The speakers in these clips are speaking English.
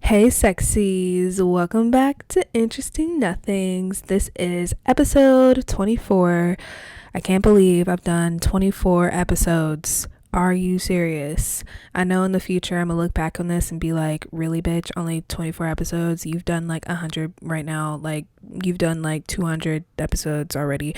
Hey sexies, welcome back to Interesting Nothings. This is episode 24. I can't believe I've done 24 episodes. Are you serious? I know in the future I'm gonna look back on this and be like, really bitch, only 24 episodes? You've done like 100 right now. Like, you've done like 200 episodes already.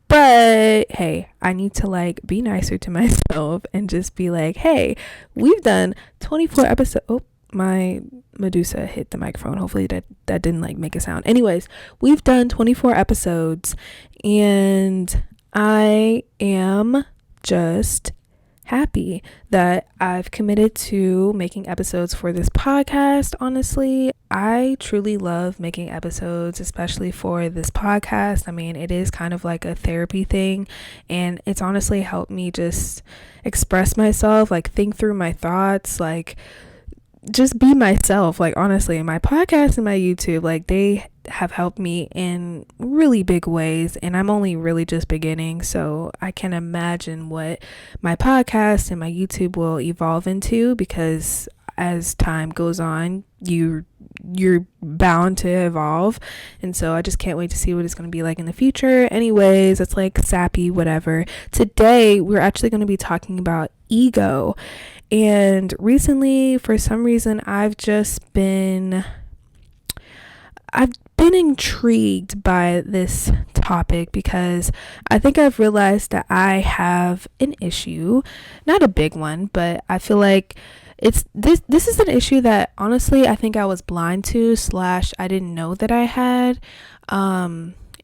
But hey, I need to like be nicer to myself and just be like, hey, we've done 24 episodes. Oh, my Medusa hit the microphone. Hopefully that didn't like make a sound. Anyways, we've done 24 episodes and I am just happy that I've committed to making episodes for this podcast. Honestly, I truly love making episodes, especially for this podcast. I mean, it is kind of like a therapy thing, and it's honestly helped me just express myself, like think through my thoughts, like just be myself. Like, honestly, my podcast and my YouTube, like, they have helped me in really big ways, and I'm only really just beginning, so I can imagine what my podcast and my YouTube will evolve into, because as time goes on, you're bound to evolve, and so I just can't wait to see what it's going to be like in the future. Anyways, it's like sappy whatever. Today we're actually going to be talking about ego. And recently, for some reason, I've been intrigued by this topic, because I think I've realized that I have an issue, not a big one, but I feel like this is an issue that honestly I think I was blind to / I didn't know that I had.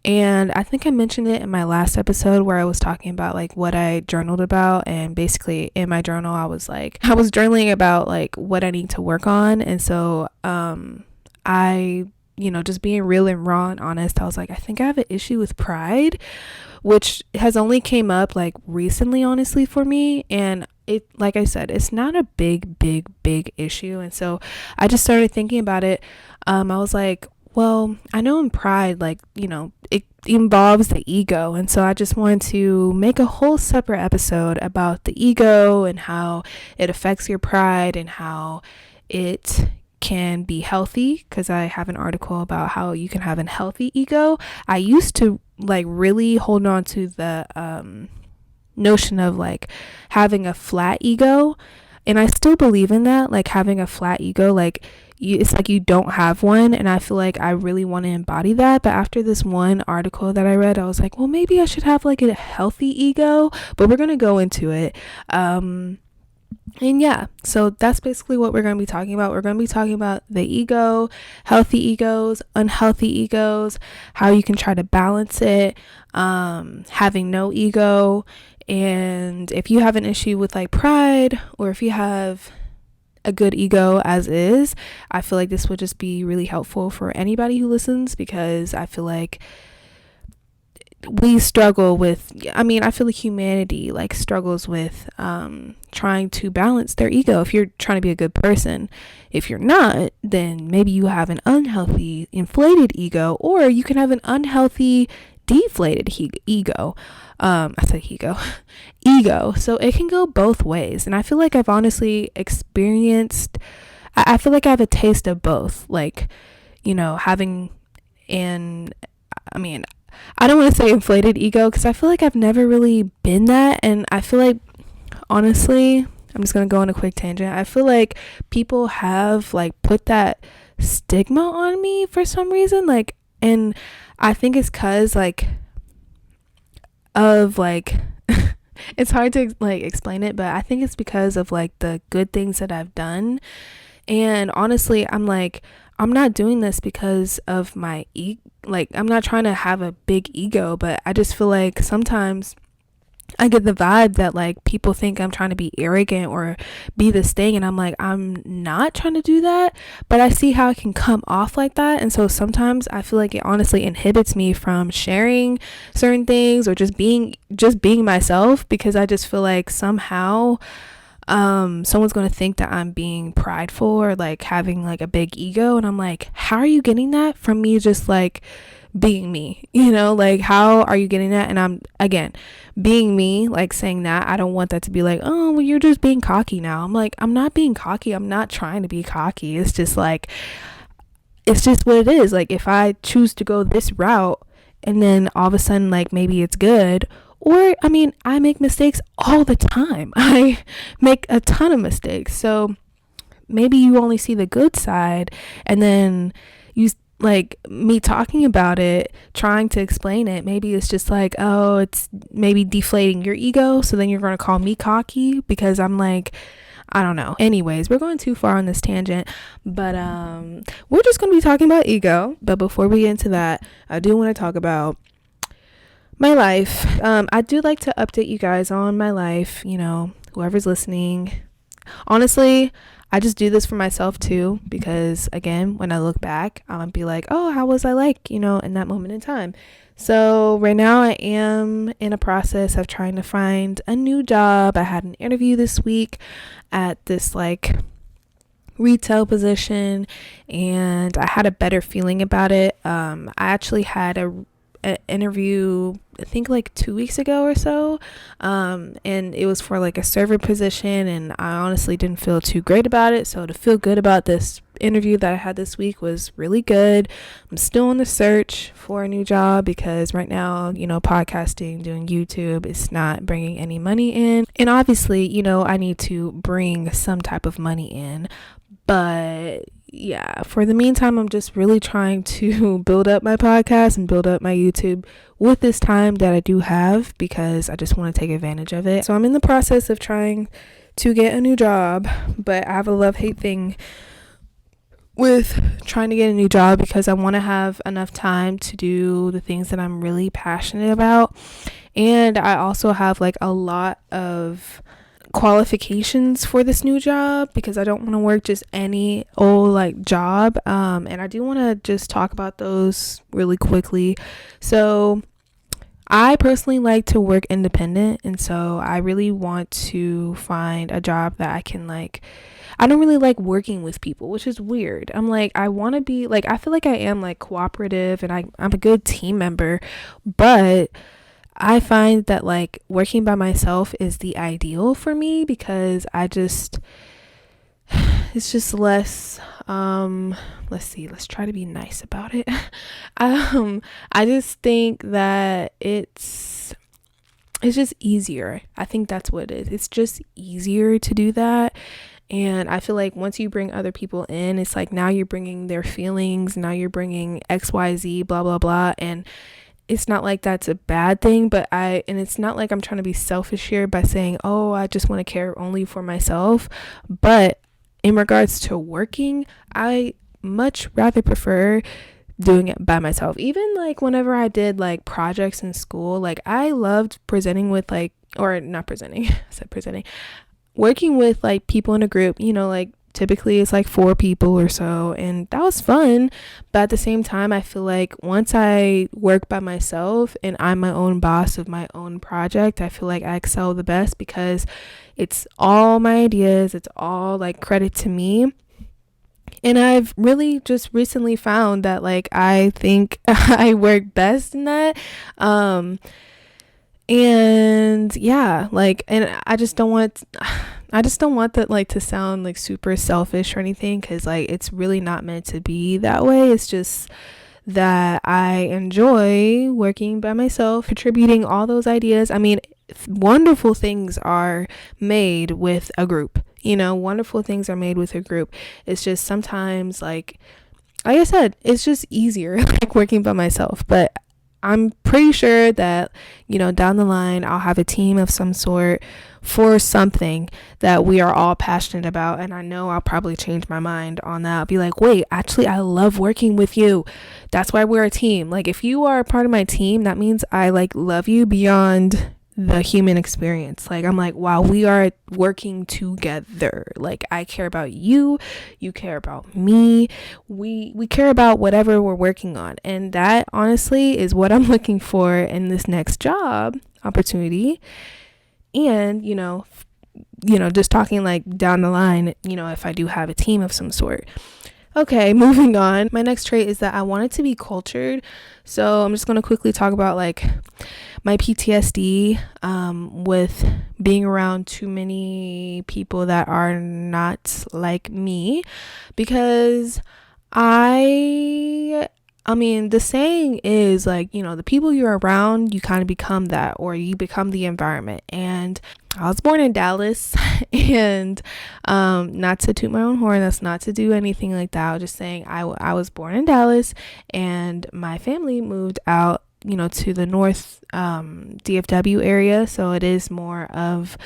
And I think I mentioned it in my last episode where I was talking about like what I journaled about, and basically in my journal I was journaling about like what I need to work on. And so I just being real and raw and honest, I was like, I think I have an issue with pride, which has only came up like recently, honestly, for me. And it, like I said, it's not a big issue. And so I just started thinking about it. I was like, well, I know in pride, like, it involves the ego. And so I just wanted to make a whole separate episode about the ego and how it affects your pride and how it can be healthy, because I have an article about how you can have a healthy ego. I used to like really hold on to the notion of like having a flat ego, and I still believe in that, like having a flat ego, like it's like you don't have one. And I feel like I really want to embody that. But after this one article that I read, I was like, well, maybe I should have like a healthy ego. But we're gonna go into it. And yeah, so that's basically what we're going to be talking about. We're going to be talking about the ego, healthy egos, unhealthy egos, how you can try to balance it, having no ego. And if you have an issue with like pride, or if you have a good ego as is, I feel like this would just be really helpful for anybody who listens, because I feel like we struggle with, I feel like humanity like struggles with trying to balance their ego. If you're trying to be a good person, if you're not, then maybe you have an unhealthy inflated ego, or you can have an unhealthy deflated ego. I said ego. So it can go both ways, and I feel like I've honestly experienced, I feel like I have a taste of both, like, having an, I don't want to say inflated ego, because I feel like I've never really been that. And I feel like, honestly, I'm just going to go on a quick tangent. I feel like people have like put that stigma on me for some reason. Like, and I think it's because like of like, it's hard to like explain it, but I think it's because of like the good things that I've done. And honestly, I'm like, I'm not doing this because of my like, I'm not trying to have a big ego, but I just feel like sometimes I get the vibe that like people think I'm trying to be arrogant or be this thing, and I'm like, I'm not trying to do that, but I see how it can come off like that. And so sometimes I feel like it honestly inhibits me from sharing certain things, or just being myself, because I just feel like somehow someone's going to think that I'm being prideful or like having like a big ego. And I'm like, how are you getting that from me just like being me, like how are you getting that? And I'm, again, being me, like saying that, I don't want that to be like, oh, well, you're just being cocky now. I'm like, I'm not being cocky. I'm not trying to be cocky. It's just like, it's just what it is. Like if I choose to go this route and then all of a sudden, like maybe it's good, or I mean, I make mistakes all the time. I make a ton of mistakes. So maybe you only see the good side, and then you, like me talking about it, trying to explain it, maybe it's just like, oh, it's maybe deflating your ego, so then you're going to call me cocky because I'm like, I don't know. Anyways, we're going too far on this tangent, but we're just going to be talking about ego. But before we get into that, I do want to talk about my life. I do like to update you guys on my life, whoever's listening. Honestly, I just do this for myself too, because again, when I look back, I'm gonna be like, oh, how was I like, in that moment in time. So right now I am in a process of trying to find a new job. I had an interview this week at this like retail position, and I had a better feeling about it. I actually had an interview, I think like 2 weeks ago or so, and it was for like a server position, and I honestly didn't feel too great about it. So to feel good about this interview that I had this week was really good. I'm still on the search for a new job because right now, podcasting, doing YouTube, it's not bringing any money in, and obviously, I need to bring some type of money in. But yeah, for the meantime, I'm just really trying to build up my podcast and build up my YouTube with this time that I do have, because I just want to take advantage of it. So I'm in the process of trying to get a new job, but I have a love-hate thing with trying to get a new job because I want to have enough time to do the things that I'm really passionate about. And I also have like a lot of qualifications for this new job because I don't want to work just any old like job, and I do want to just talk about those really quickly. So I personally like to work independent, and so I really want to find a job that I can like. I don't really like working with people, which is weird. I'm like, I want to be like, I feel like I am like cooperative and I'm a good team member, but I find that like working by myself is the ideal for me because it's just less, let's try to be nice about it. I just think that it's just easier. I think that's what it is. It's just easier to do that. And I feel like once you bring other people in, it's like now you're bringing their feelings, now you're bringing XYZ, blah, blah, blah. And it's not like that's a bad thing, but it's not like I'm trying to be selfish here by saying, oh, I just want to care only for myself. But in regards to working, I much rather prefer doing it by myself. Even like whenever I did like projects in school, like I loved presenting with like, or not presenting, I said presenting, working with like people in a group, like typically it's like 4 people or so, and that was fun. But at the same time, I feel like once I work by myself and I'm my own boss of my own project, I feel like I excel the best because it's all my ideas, it's all like credit to me. And I've really just recently found that like I think I work best in that. And yeah, like, and I just don't want that like to sound like super selfish or anything, because like it's really not meant to be that way. It's just that I enjoy working by myself, contributing all those ideas. I mean, wonderful things are made with a group, wonderful things are made with a group. It's just sometimes like I said, it's just easier like working by myself. But I'm pretty sure that, down the line, I'll have a team of some sort for something that we are all passionate about. And I know I'll probably change my mind on that. I'll be like, wait, actually, I love working with you. That's why we're a team. Like, if you are a part of my team, that means I like love you beyond the human experience. Like, I'm like, wow, we are working together. Like, I care about you, you care about me, we care about whatever we're working on. And that honestly is what I'm looking for in this next job opportunity. And just talking like down the line, if I do have a team of some sort. Okay, moving on. My next trait is that I want it to be cultured. So I'm just going to quickly talk about like my PTSD with being around too many people that are not like me, because I mean, the saying is like, the people you're around, you kind of become that, or you become the environment. And I was born in Dallas, and not to toot my own horn, that's not to do anything like that. I was just saying I was born in Dallas, and my family moved out, to the north DFW area. So it is more of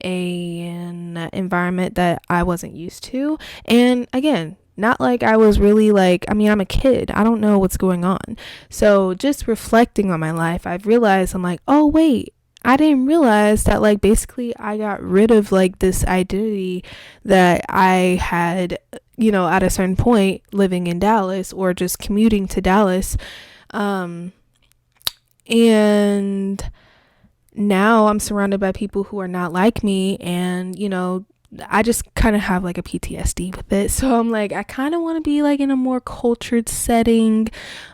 an environment that I wasn't used to. And again, not like I was really like, I'm a kid. I don't know what's going on. So just reflecting on my life, I've realized I'm like, oh, wait, I didn't realize that like basically I got rid of like this identity that I had, at a certain point living in Dallas or just commuting to Dallas. And now I'm surrounded by people who are not like me, and I just kind of have like a PTSD with it. So I'm like, I kind of want to be like in a more cultured setting.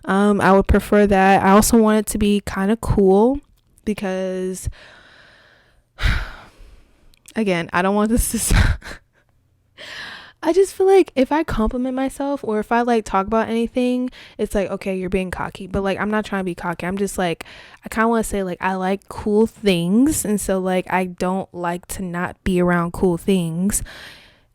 I would prefer that. I also want it to be kind of cool, because again, I don't want this to I just feel like if I compliment myself, or if I like talk about anything, it's like, okay, you're being cocky. But like, I'm not trying to be cocky. I'm just like, I kind of want to say like, I like cool things. And so like, I don't like to not be around cool things.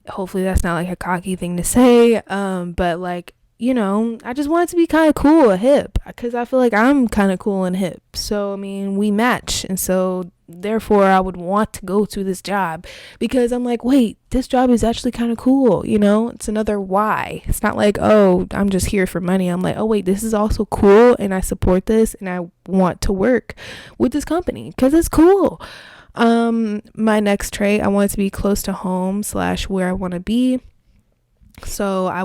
Hopefully that's not like a cocky thing to say. But like, I just want it to be kind of cool or hip, because I feel like I'm kind of cool and hip. So, I mean, we match. And so therefore I would want to go to this job, because I'm like, wait, this job is actually kind of cool. It's another why. It's not like, oh, I'm just here for money. I'm like, oh wait, this is also cool, and I support this, and I want to work with this company because it's cool. My next trait, I want it to be close to home / where I want to be. So I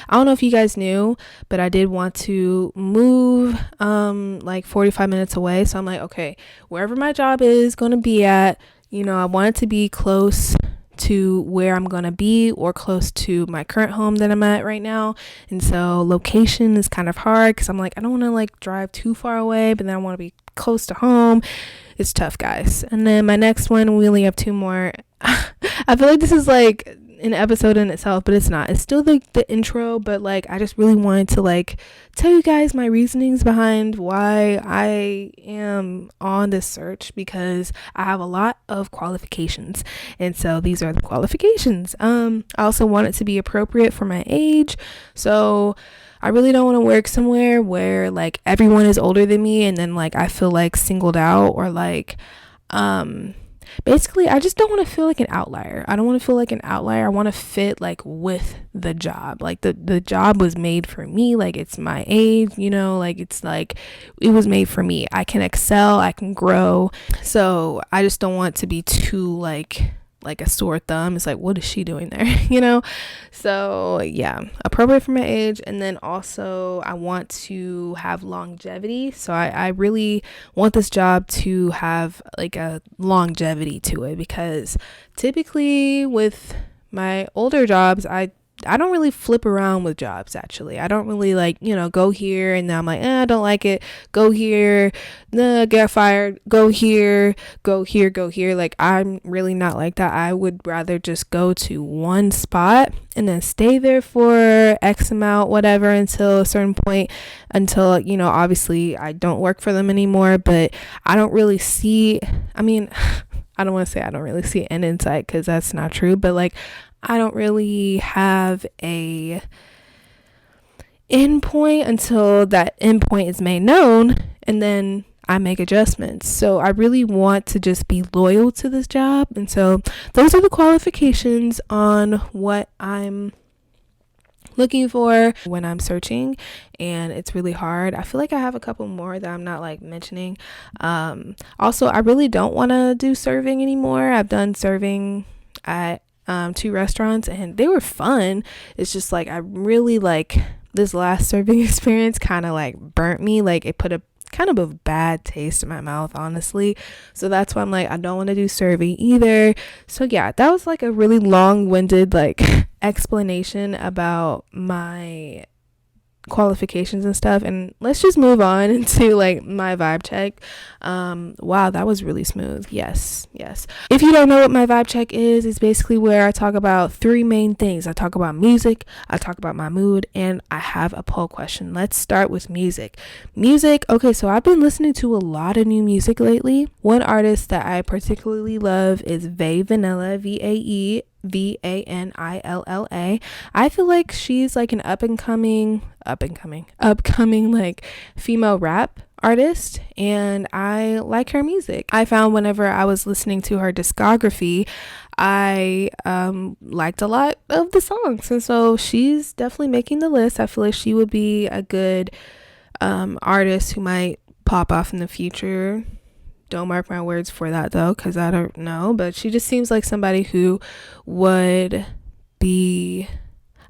don't know if you guys knew, but I did want to move like 45 minutes away. So I'm like, okay, wherever my job is going to be at, I want it to be close to where I'm going to be, or close to my current home that I'm at right now. And so location is kind of hard, because I'm like, I don't want to like drive too far away, but then I want to be close to home. It's tough, guys. And then my next one, we only have 2 more. I feel like this is like an episode in itself, but it's not. It's still the intro, but like I just really wanted to like tell you guys my reasonings behind why I am on this search, because I have a lot of qualifications, and so these are the qualifications. I also want it to be appropriate for my age. So I really don't want to work somewhere where like everyone is older than me, and then like I feel like singled out, or like basically I just don't want to feel like an outlier. I don't want to feel like an outlier. I want to fit like with the job. Like the job was made for me. Like it's my age, like it's like it was made for me. I can excel, I can grow. So I just don't want to be too like a sore thumb. It's like, what is she doing there? So yeah, appropriate for my age. And then also I want to have longevity. So I really want this job to have like a longevity to it, because typically with my older jobs, I don't really flip around with jobs. Actually, I don't really like, go here and then I'm like, I don't like it, go here, get fired, go here, go here, go here. Like, I'm really not like that. I would rather just go to one spot and then stay there for X amount, whatever, until a certain point, until, obviously I don't work for them anymore. But I don't really see, I don't want to say I don't really see an end in sight, because that's not true, but like, I don't really have a end point until that end point is made known, and then I make adjustments. So I really want to just be loyal to this job. And so those are the qualifications on what I'm looking for when I'm searching, and it's really hard. I feel like I have a couple more that I'm not like mentioning. Also, I really don't want to do serving anymore. I've done serving at 2 restaurants, and they were fun. It's just like I really like this last serving experience kind of like burnt me. Like it put a kind of a bad taste in my mouth, honestly. So that's why I'm like, I don't want to do survey either. So yeah, that was like a really long-winded like explanation about my qualifications and stuff, and let's just move on into like my vibe check. Wow, that was really smooth. Yes, if you don't know what my vibe check is, it's basically where I talk about three main things. I talk about music, I talk about my mood, and I have a poll question. Let's start with music. Okay, so I've been listening to a lot of new music lately. One artist that I particularly love is Vanilla, Vanilla. I feel like she's like an upcoming like female rap artist, and I like her music. I found whenever I was listening to her discography, I liked a lot of the songs, and so she's definitely making the list. I feel like she would be a good artist who might pop off in the future. Don't mark my words for that though, because I don't know, but she just seems like somebody who would be,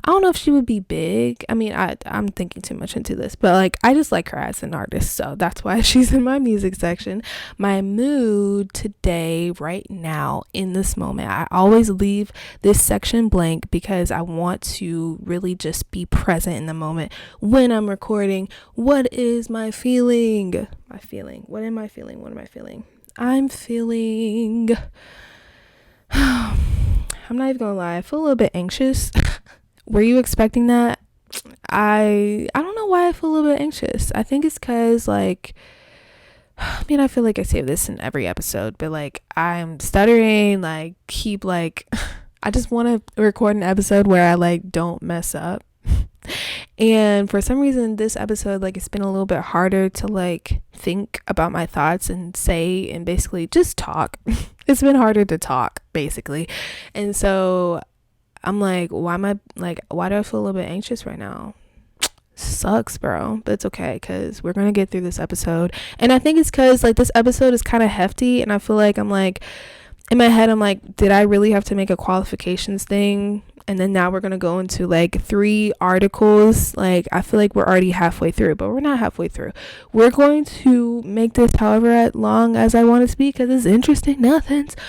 I don't know if she would be big. I mean, I'm thinking too much into this, but like I just like her as an artist, so that's why she's in my music section. My mood today, right now, in this moment, I always leave this section blank because I want to really just be present in the moment when I'm recording. What is my feeling? What am I feeling? I'm feeling I'm not even gonna lie, I feel a little bit anxious. Were you expecting that? I don't know why I feel a little bit anxious. I think it's because like, I mean, I feel like I say this in every episode, but like I'm stuttering, like keep like I just want to record an episode where I like don't mess up. And for some reason this episode, like it's been a little bit harder to like think about my thoughts and say and basically just talk. It's been harder to talk basically. And so I'm like, why do I feel a little bit anxious right now? Sucks, bro, but it's okay because we're gonna get through this episode. And I think it's because like this episode is kind of hefty, and I feel like I'm like in my head I'm like, did I really have to make a qualifications thing? And then now we're gonna go into like 3 articles. Like I feel like we're already halfway through, but we're not halfway through. We're going to make this however long as I want it to be because it's interesting. Nothings,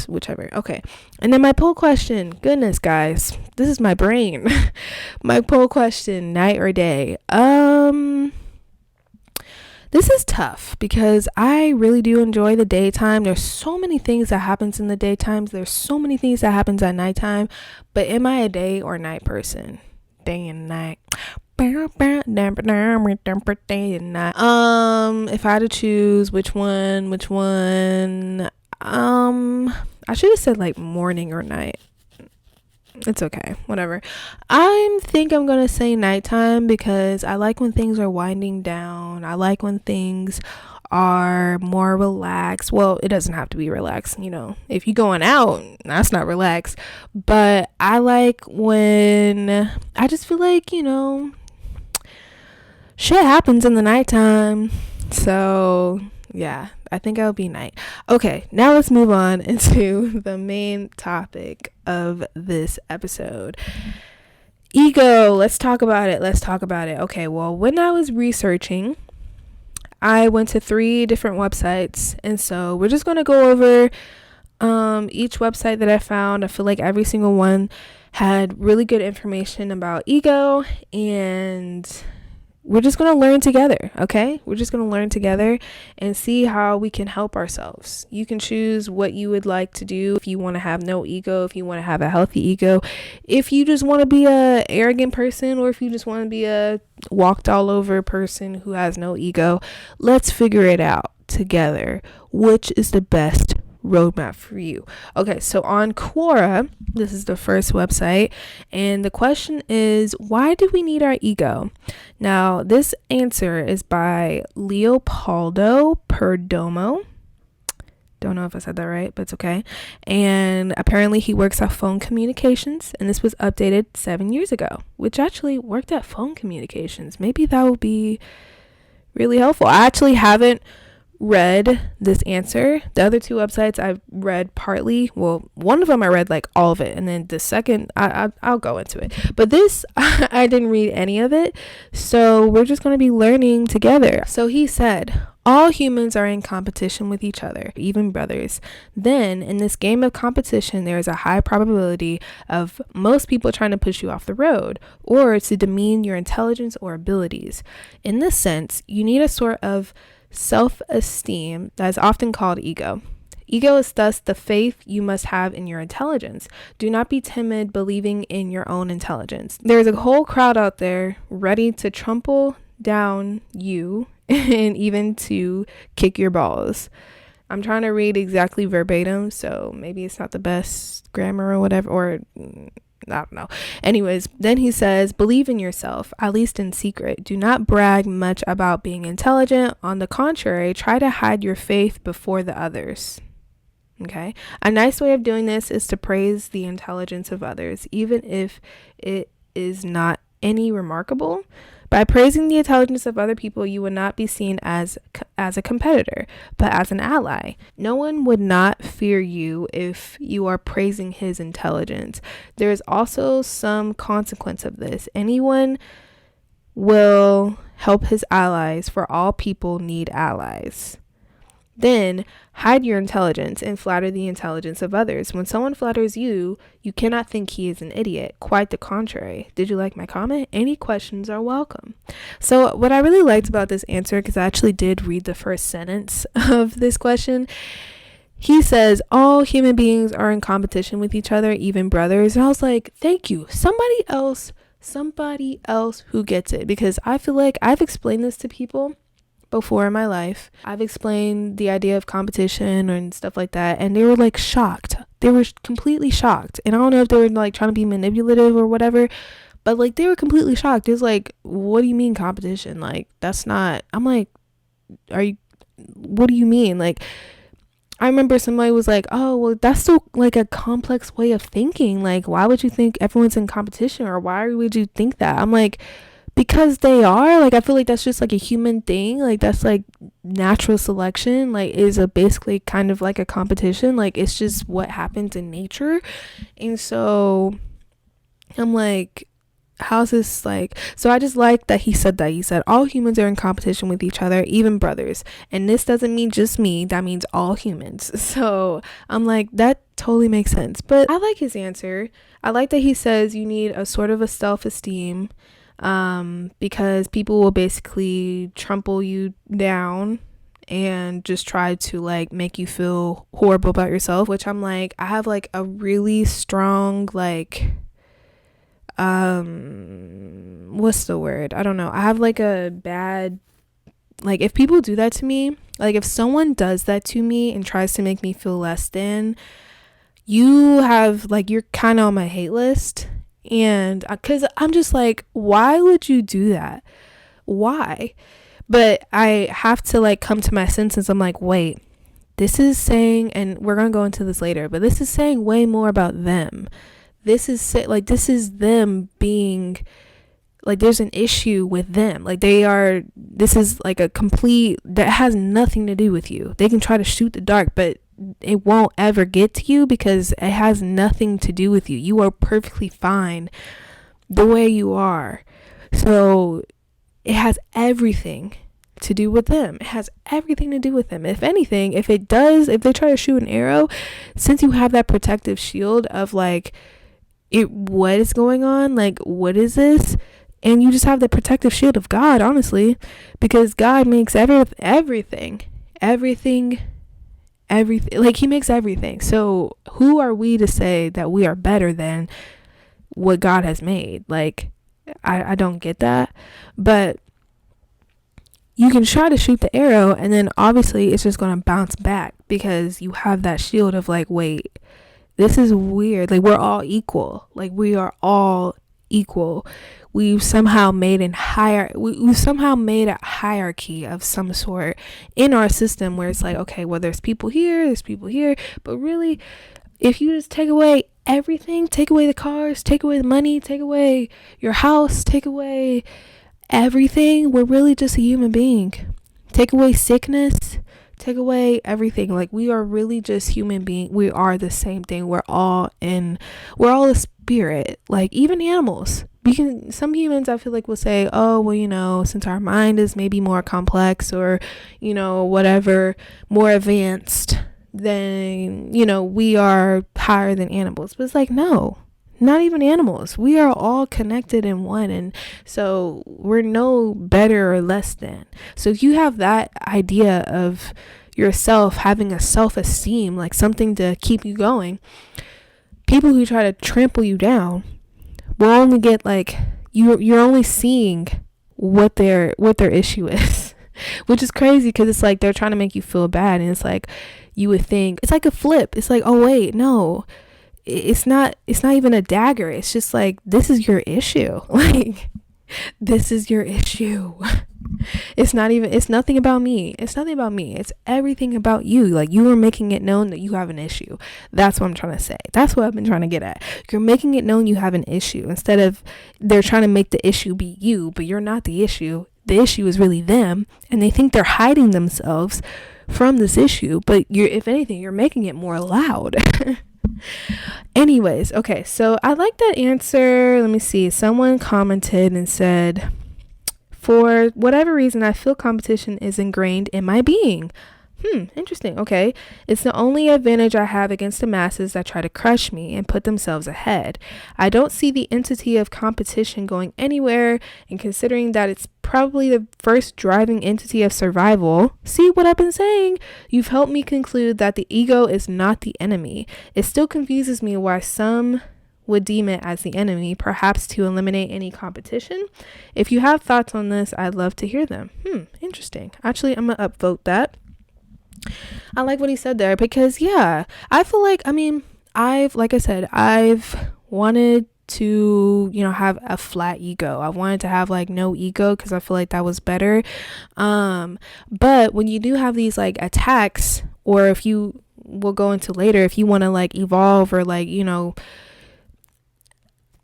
whichever. Okay. And then my poll question, goodness guys, this is my brain. My poll question, night or day? This is tough because I really do enjoy the daytime. There's so many things that happens in the daytime. There's so many things that happens at nighttime. But am I a day or night person? Day and night. If I had to choose which one, I should have said like morning or night. It's okay, whatever. I think I'm gonna say nighttime because I like when things are winding down. I like when things are more relaxed. Well, it doesn't have to be relaxed, you know. If you're going out, that's not relaxed. But I like when I just feel like, you know, shit happens in the nighttime. So yeah, I think I'll be night. Okay, now let's move on into the main topic of this episode. Ego, let's talk about it. Okay, well, when I was researching, I went to 3 different websites, and so we're just going to go over each website that I found. I feel like every single one had really good information about ego, and we're just going to learn together, okay? We're just going to learn together and see how we can help ourselves. You can choose what you would like to do. If you want to have no ego, if you want to have a healthy ego, if you just want to be a arrogant person, or if you just want to be a walked all over person who has no ego, let's figure it out together. Which is the best roadmap for you? Okay, so on Quora, this is the first website, and the question is, why do we need our ego? Now, this answer is by Leopoldo Perdomo. Don't know if I said that right, but it's okay. And apparently he works at Phone Communications, and this was updated 7 years ago, which actually worked at Phone Communications. Maybe that would be really helpful. I actually haven't read this answer. The other two websites I've read partly. Well, one of them I read like all of it, and then the second I'll go into it. But this I didn't read any of it, so we're just going to be learning together. So he said, all humans are in competition with each other, even brothers. Then, in this game of competition, there is a high probability of most people trying to push you off the road or to demean your intelligence or abilities. In this sense, you need a sort of self-esteem that is often called ego. Ego is thus the faith you must have in your intelligence. Do not be timid believing in your own intelligence. There's a whole crowd out there ready to trample down you and even to kick your balls. I'm trying to read exactly verbatim, so maybe it's not the best grammar or whatever, or I don't know. Anyways, then he says, believe in yourself, at least in secret. Do not brag much about being intelligent. On the contrary, try to hide your faith before the others. Okay. A nice way of doing this is to praise the intelligence of others, even if it is not any remarkable. By praising the intelligence of other people, you would not be seen as a competitor, but as an ally. No one would not fear you if you are praising his intelligence. There is also some consequence of this. Anyone will help his allies, for all people need allies. Then hide your intelligence and flatter the intelligence of others. When someone flatters you, you cannot think he is an idiot. Quite the contrary. Did you like my comment? Any questions are welcome. So what I really liked about this answer, because I actually did read the first sentence of this question, he says, all human beings are in competition with each other, even brothers. And I was like, thank you. Somebody else who gets it, because I feel like I've explained this to people before in my life. I've explained the idea of competition and stuff like that, and they were like shocked. They were completely shocked. And I don't know if they were like trying to be manipulative or whatever, but like they were completely shocked. It was like, what do you mean competition? Like, that's not, I'm like, what do you mean? Like, I remember somebody was like, oh, well, that's still like a complex way of thinking. Like, why would you think everyone's in competition, or why would you think that? I'm like, because they are. Like, I feel like that's just like a human thing. Like, that's like natural selection, like is a basically kind of like a competition. Like, it's just what happens in nature. And so I'm like, how's this like? So I just like that he said that. He said all humans are in competition with each other, even brothers. And this doesn't mean just me, that means all humans. So I'm like, that totally makes sense. But I like his answer. I like that he says you need a sort of a self-esteem, because people will basically trample you down and just try to like make you feel horrible about yourself, which I'm like, I have like a really strong like what's the word, I don't know, I have like a bad, like if people do that to me, like if someone does that to me and tries to make me feel less than, you have like, you're kind of on my hate list. And because I'm just like, why would you do that? Why? But I have to like come to my senses. I'm like, wait, this is saying, and we're going to go into this later, but this is saying way more about them. This is like, this is them being like, there's an issue with them. Like this is like a complete, that has nothing to do with you. They can try to shoot the dark, but it won't ever get to you because it has nothing to do with you. You are perfectly fine the way you are. So it has everything to do with them. It has everything to do with them. If anything, if they try to shoot an arrow, since you have that protective shield of like, what is going on? Like, what is this? And you just have the protective shield of God, honestly, because God makes everything, like he makes everything. So who are we to say that we are better than what God has made? Like, I don't get that. But you can try to shoot the arrow, and then obviously it's just going to bounce back because you have that shield of like, wait, this is weird. Like, we're all equal. Like, we are all equal. We've somehow made a hierarchy of some sort in our system where it's like, okay, well, there's people here, but really, if you just take away everything, take away the cars, take away the money, take away your house, take away everything, we're really just a human being. Take away sickness, take away everything. Like, we are really just human beings. We are the same thing. We're all a spirit. Like, even animals. Some humans, I feel like, will say, oh, well, since our mind is maybe more complex or, whatever, more advanced, then, we are higher than animals. But it's like, no, not even animals. We are all connected in one. And so we're no better or less than. So if you have that idea of yourself having a self-esteem, like something to keep you going, people who try to trample you down will only get like, you're only seeing what their issue is, which is crazy, because it's like they're trying to make you feel bad. And it's like, you would think it's like a flip. It's like, oh wait, no, it's not even a dagger. It's just like, this is your issue. Like, this is your issue. It's nothing about me. It's everything about you. Like, you are making it known that you have an issue. That's what I'm trying to say. That's what I've been trying to get at. You're making it known you have an issue, instead of they're trying to make the issue be you, but you're not the issue. The issue is really them, and they think they're hiding themselves from this issue, but if anything, you're making it more loud. Anyways, okay, so I like that answer. Let me see. Someone commented and said, for whatever reason, I feel competition is ingrained in my being. Interesting. Okay. It's the only advantage I have against the masses that try to crush me and put themselves ahead. I don't see the entity of competition going anywhere, and considering that it's probably the first driving entity of survival, see what I've been saying? You've helped me conclude that the ego is not the enemy. It still confuses me why some would deem it as the enemy, perhaps to eliminate any competition. If you have thoughts on this, I'd love to hear them. Interesting. Actually, I'm gonna upvote that. I like what he said there, because I feel like, I've wanted to, have a flat ego. I wanted to have like no ego, because I feel like that was better. But when you do have these like attacks, or if you will go into later, if you want to like evolve or like,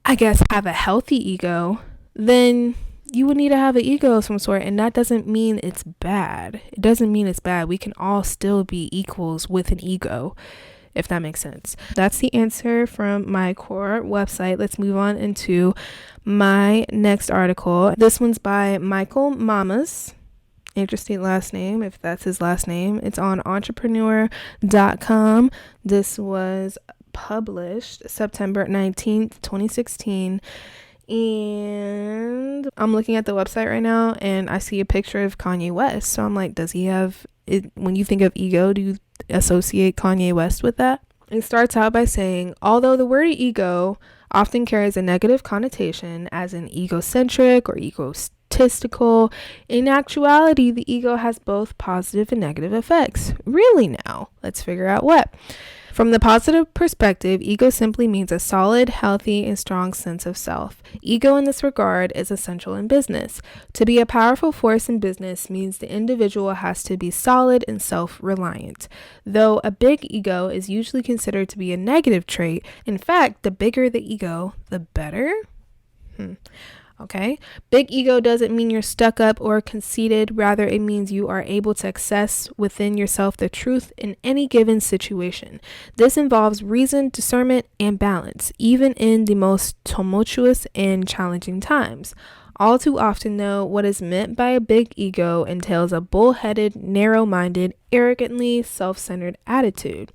I guess have a healthy ego, then you would need to have an ego of some sort. And that doesn't mean it's bad. It doesn't mean it's bad. We can all still be equals with an ego, if that makes sense. That's the answer from my core website. Let's move on into my next article. This one's by Michael Mamas. Interesting last name, if that's his last name. It's on entrepreneur.com. This was published September 19th, 2016. And I'm looking at the website right now, and I see a picture of Kanye West. So I'm like, does he have it? When you think of ego, do you associate Kanye West with that? It starts out by saying, although the word ego often carries a negative connotation, as in egocentric or egotistical, in actuality, the ego has both positive and negative effects. Really now? Let's figure out what. From the positive perspective, ego simply means a solid, healthy, and strong sense of self. Ego in this regard is essential in business. To be a powerful force in business means the individual has to be solid and self-reliant. Though a big ego is usually considered to be a negative trait, in fact, the bigger the ego, the better. Okay. Big ego doesn't mean you're stuck up or conceited. Rather, it means you are able to access within yourself the truth in any given situation. This involves reason, discernment, and balance, even in the most tumultuous and challenging times. All too often, though, what is meant by a big ego entails a bullheaded, narrow-minded, arrogantly self-centered attitude.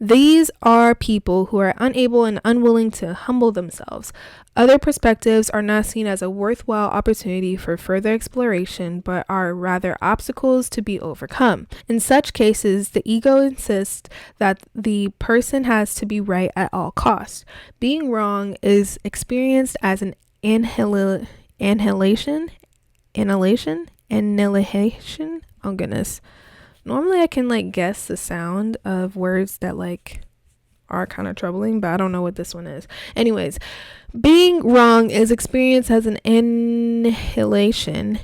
These are people who are unable and unwilling to humble themselves. Other perspectives are not seen as a worthwhile opportunity for further exploration, but are rather obstacles to be overcome. In such cases, the ego insists that the person has to be right at all costs. Being wrong is experienced as an annihilation. Oh goodness. Normally I can guess the sound of words that are kind of troubling, but I don't know what this one is. Anyways, being wrong is experienced as an annihilation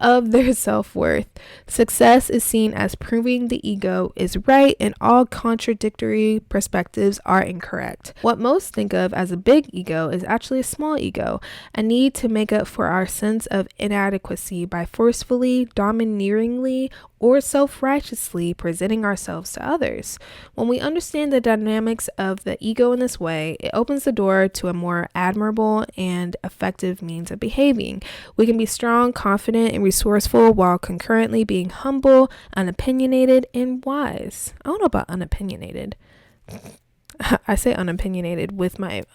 of their self-worth. Success is seen as proving the ego is right and all contradictory perspectives are incorrect. What most think of as a big ego is actually a small ego, a need to make up for our sense of inadequacy by forcefully, domineeringly, or self-righteously presenting ourselves to others. When we understand the dynamics of the ego in this way, it opens the door to a more admirable and effective means of behaving. We can be strong, confident, and resourceful while concurrently being humble, unopinionated, and wise. I don't know about unopinionated. I say unopinionated with my...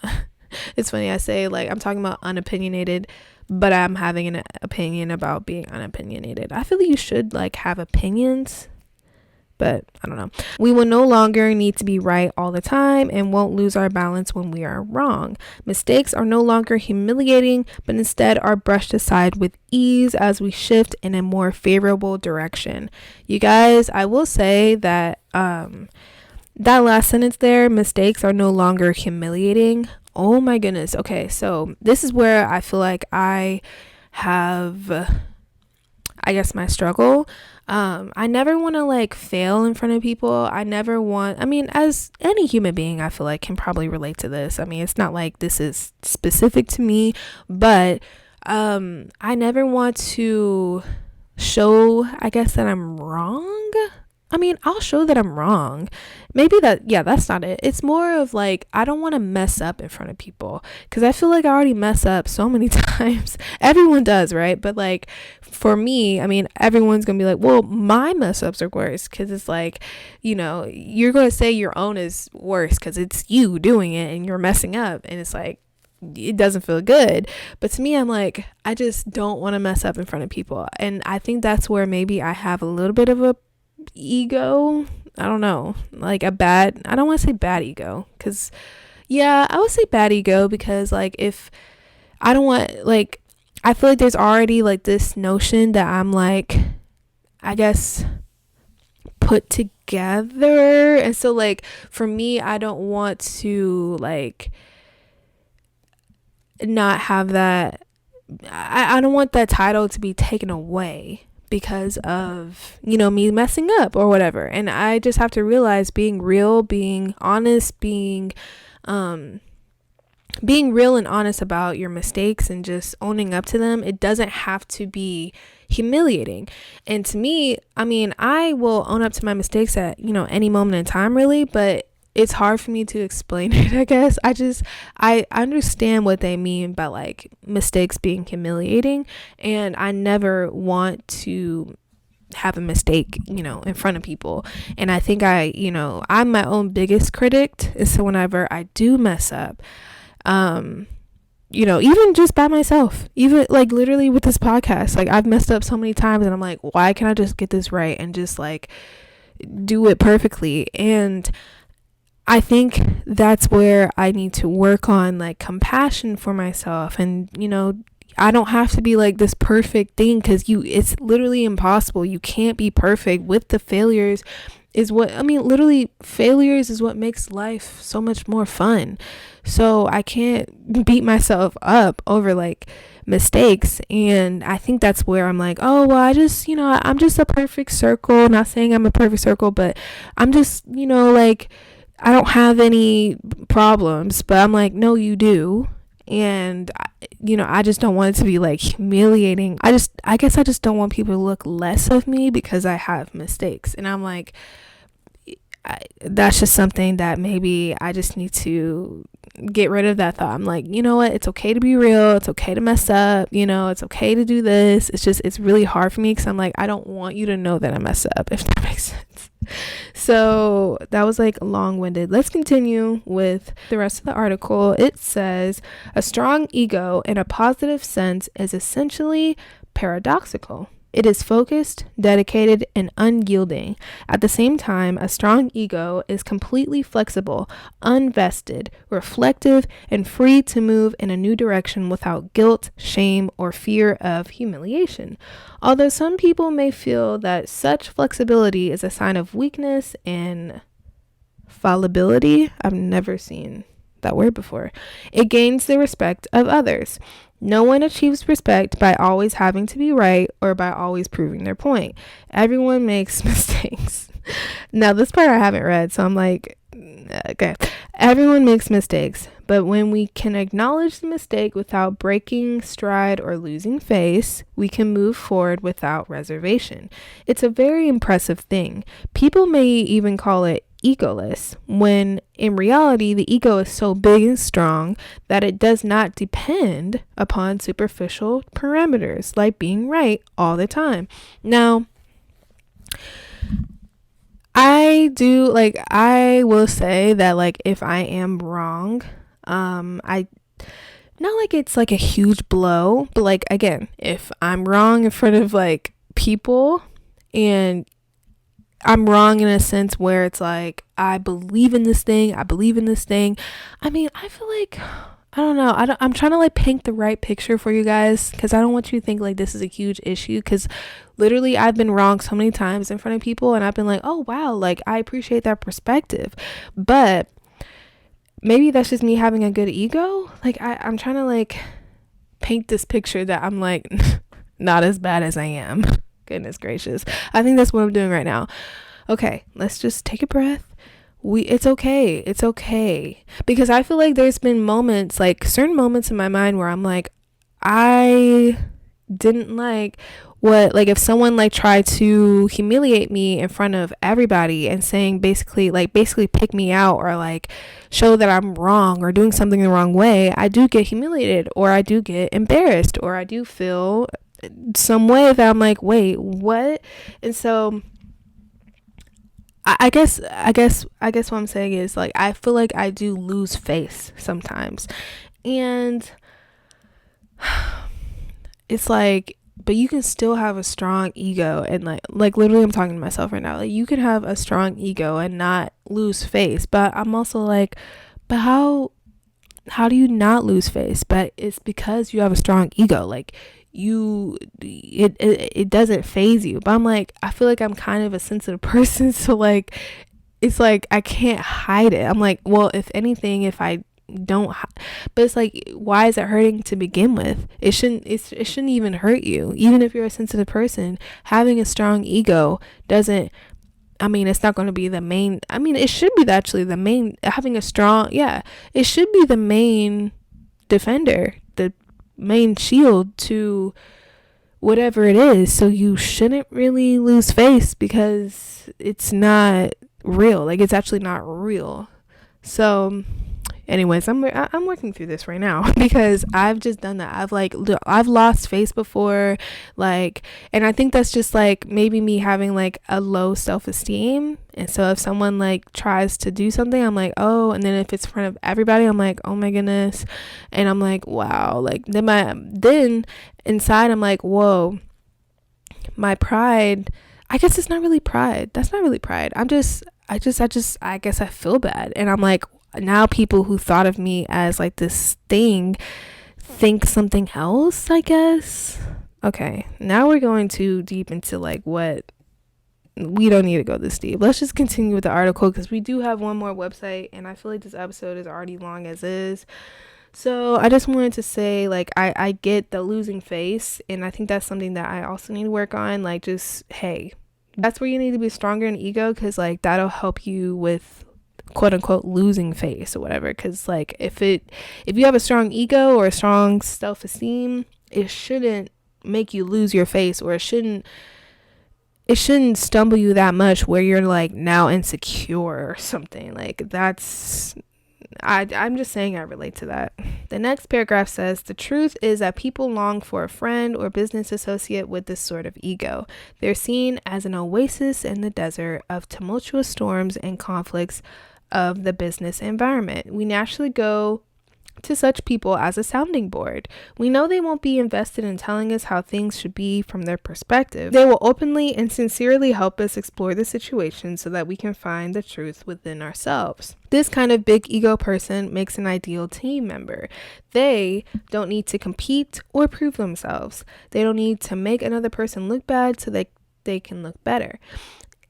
It's funny, I say like I'm talking about unopinionated, but I'm having an opinion about being unopinionated. I feel like you should like have opinions, but I don't know. We will no longer need to be right all the time and won't lose our balance when we are wrong. Mistakes are no longer humiliating, but instead are brushed aside with ease as we shift in a more favorable direction. You guys, I will say that that last sentence there, mistakes are no longer humiliating. Oh my goodness. Okay, so this is where I feel like I have, I guess, my struggle. I never want to like fail in front of people. I mean, as any human being, I feel like can probably relate to this. I mean, it's not like this is specific to me, but I never want to show, I guess, that I'm wrong. I mean, I'll show that I'm wrong. Maybe that's not it. It's more of like, I don't want to mess up in front of people because I feel like I already mess up so many times. Everyone does, right? But like for me, I mean, everyone's going to be like, well, my mess ups are worse because it's like, you know, you're going to say your own is worse because it's you doing it and you're messing up. And it's like, it doesn't feel good. But to me, I'm like, I just don't want to mess up in front of people. And I think that's where maybe I have a little bit of a ego. I don't know, like I don't want to say bad ego because I would say bad ego because like if I don't want, like I feel like there's already like this notion that I'm like, I guess, put together, and so like for me, I don't want to like not have that. I don't want that title to be taken away because of, you know, me messing up or whatever. And I just have to realize being real, being honest, being real and honest about your mistakes and just owning up to them, it doesn't have to be humiliating. And to me, I mean, I will own up to my mistakes at, you know, any moment in time really, but it's hard for me to explain it, I guess. I understand what they mean by like mistakes being humiliating, and I never want to have a mistake, you know, in front of people. And I think I'm my own biggest critic. And so whenever I do mess up, you know, even just by myself, even like literally with this podcast, like I've messed up so many times and I'm like, why can't I just get this right and just like do it perfectly? And I think that's where I need to work on like compassion for myself. And, you know, I don't have to be like this perfect thing because it's literally impossible. You can't be perfect. With the failures failures is what makes life so much more fun. So I can't beat myself up over like mistakes. And I think that's where I'm like, oh, well, I'm just a perfect circle. Not saying I'm a perfect circle, but I'm just, you know, like, I don't have any problems. But I'm like, no, you do. And, you know, I just don't want it to be like humiliating. I guess I just don't want people to look less of me because I have mistakes. And I'm like, that's just something that maybe I just need to get rid of that thought. I'm like, you know what? It's okay to be real. It's okay to mess up. You know, it's okay to do this. It's really hard for me because I'm like, I don't want you to know that I mess up, if that makes sense. So that was like long-winded. Let's continue with the rest of the article. It says, a strong ego in a positive sense is essentially paradoxical. It is focused, dedicated, and unyielding. At the same time, a strong ego is completely flexible, unvested, reflective, and free to move in a new direction without guilt, shame, or fear of humiliation. Although some people may feel that such flexibility is a sign of weakness and fallibility, I've never seen that word before, it gains the respect of others. No one achieves respect by always having to be right or by always proving their point. Everyone makes mistakes. Now, this part I haven't read, so I'm like, okay. Everyone makes mistakes, But when we can acknowledge the mistake without breaking stride or losing face, we can move forward without reservation. It's a very impressive thing. People may even call it egoless, when in reality the ego is so big and strong that it does not depend upon superficial parameters like being right all the time. Now, I will say that like if I am wrong, I not like it's like a huge blow, but like again, if I'm wrong in front of like people and I'm wrong in a sense where it's like I believe in this thing. I mean, I feel like I don't know. I'm trying to like paint the right picture for you guys, because I don't want you to think like this is a huge issue, because literally I've been wrong so many times in front of people and I've been like, oh wow, like I appreciate that perspective. But maybe that's just me having a good ego. Like I'm trying to like paint this picture that I'm like not as bad as I am. Goodness gracious. I think that's what I'm doing right now. Okay, let's just take a breath. It's okay. Because I feel like there's been moments, like certain moments in my mind where I'm like, I didn't like what, like if someone like tried to humiliate me in front of everybody and saying basically pick me out or like show that I'm wrong or doing something the wrong way, I do get humiliated or I do get embarrassed or I do feel some way that I'm like, wait, what? And so I guess what I'm saying is like I feel like I do lose face sometimes. And it's like, but you can still have a strong ego and like literally I'm talking to myself right now. Like you can have a strong ego and not lose face. But I'm also like, but how do you not lose face? But it's because you have a strong ego. Like it doesn't phase you. But I'm like, I feel like I'm kind of a sensitive person, so like it's like I can't hide it. I'm like, well, if anything, if I don't but it's like, why is it hurting to begin with? It shouldn't even hurt you. Even if you're a sensitive person, having a strong ego doesn't, I mean, it's not going to be the main, I mean, it should be actually the main, having a strong, yeah, it should be the main defender, the main shield to whatever it is. So you shouldn't really lose face because it's not real. Like it's actually not real. So anyways, I'm working through this right now because I've just done that. I've lost face before, like, and I think that's just like maybe me having like a low self-esteem. And so if someone like tries to do something, I'm like, oh, and then if it's in front of everybody, I'm like, oh my goodness. And I'm like, wow. Like then inside I'm like, whoa, my pride, I guess it's not really pride. That's not really pride. I guess I feel bad. And I'm like, now people who thought of me as like this thing think something else, I guess. Okay, now we're going too deep into like what, we don't need to go this deep. Let's just continue with the article because we do have one more website and I feel like this episode is already long as is. So I just wanted to say, like, I get the losing face, and I think that's something that I also need to work on. Like, just, hey, that's where you need to be stronger in ego, because like that'll help you with quote unquote losing face or whatever. Because like if you have a strong ego or a strong self-esteem, it shouldn't make you lose your face, or it shouldn't stumble you that much where you're like now insecure or something. Like that's, I'm just saying I relate to that. The next paragraph says, the truth is that people long for a friend or business associate with this sort of ego. They're seen as an oasis in the desert of tumultuous storms and conflicts of the business environment. We naturally go to such people as a sounding board. We know they won't be invested in telling us how things should be from their perspective. They will openly and sincerely help us explore the situation so that we can find the truth within ourselves. This kind of big ego person makes an ideal team member. They don't need to compete or prove themselves. They don't need to make another person look bad so they can look better.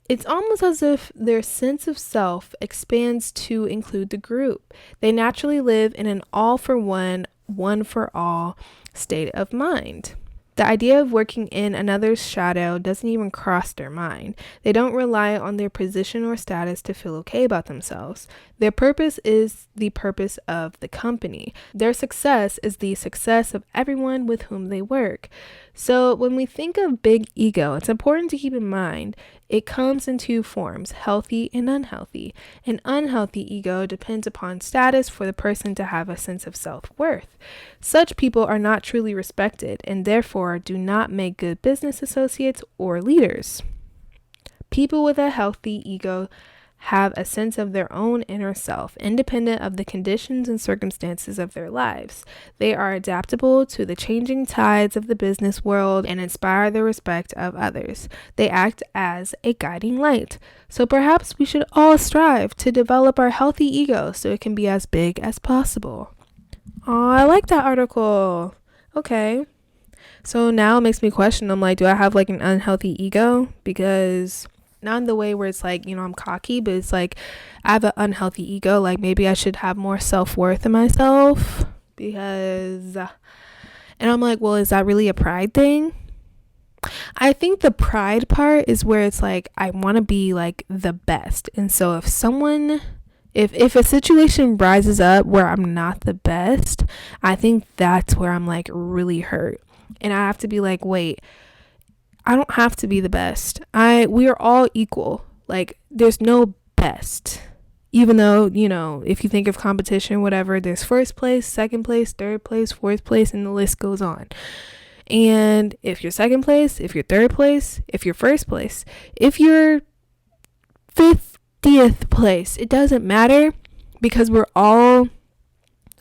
It's almost as if their sense of self expands to include the group. They naturally live in an all for one, one for all state of mind. The idea of working in another's shadow doesn't even cross their mind. They don't rely on their position or status to feel okay about themselves. Their purpose is the purpose of the company. Their success is the success of everyone with whom they work. So when we think of big ego, it's important to keep in mind it comes in two forms, healthy and unhealthy. An unhealthy ego depends upon status for the person to have a sense of self-worth. Such people are not truly respected and therefore do not make good business associates or leaders. People with a healthy ego have a sense of their own inner self, independent of the conditions and circumstances of their lives. They are adaptable to the changing tides of the business world and inspire the respect of others. They act as a guiding light. So perhaps we should all strive to develop our healthy ego so it can be as big as possible. Oh, I like that article. Okay. So now it makes me question, I'm like, do I have like an unhealthy ego? Because not in the way where it's like, I'm cocky, but it's like I have an unhealthy ego. Like maybe I should have more self-worth in myself and I'm like, well, is that really a pride thing? I think the pride part is where it's like, I want to be like the best. And so if a situation rises up where I'm not the best, I think that's where I'm like really hurt. And I have to be like, wait, I don't have to be the best. We are all equal. Like there's no best. Even though, if you think of competition, whatever, there's first place, second place, third place, fourth place, and the list goes on. And if you're second place, if you're third place, if you're first place, if you're 50th place, it doesn't matter because we're all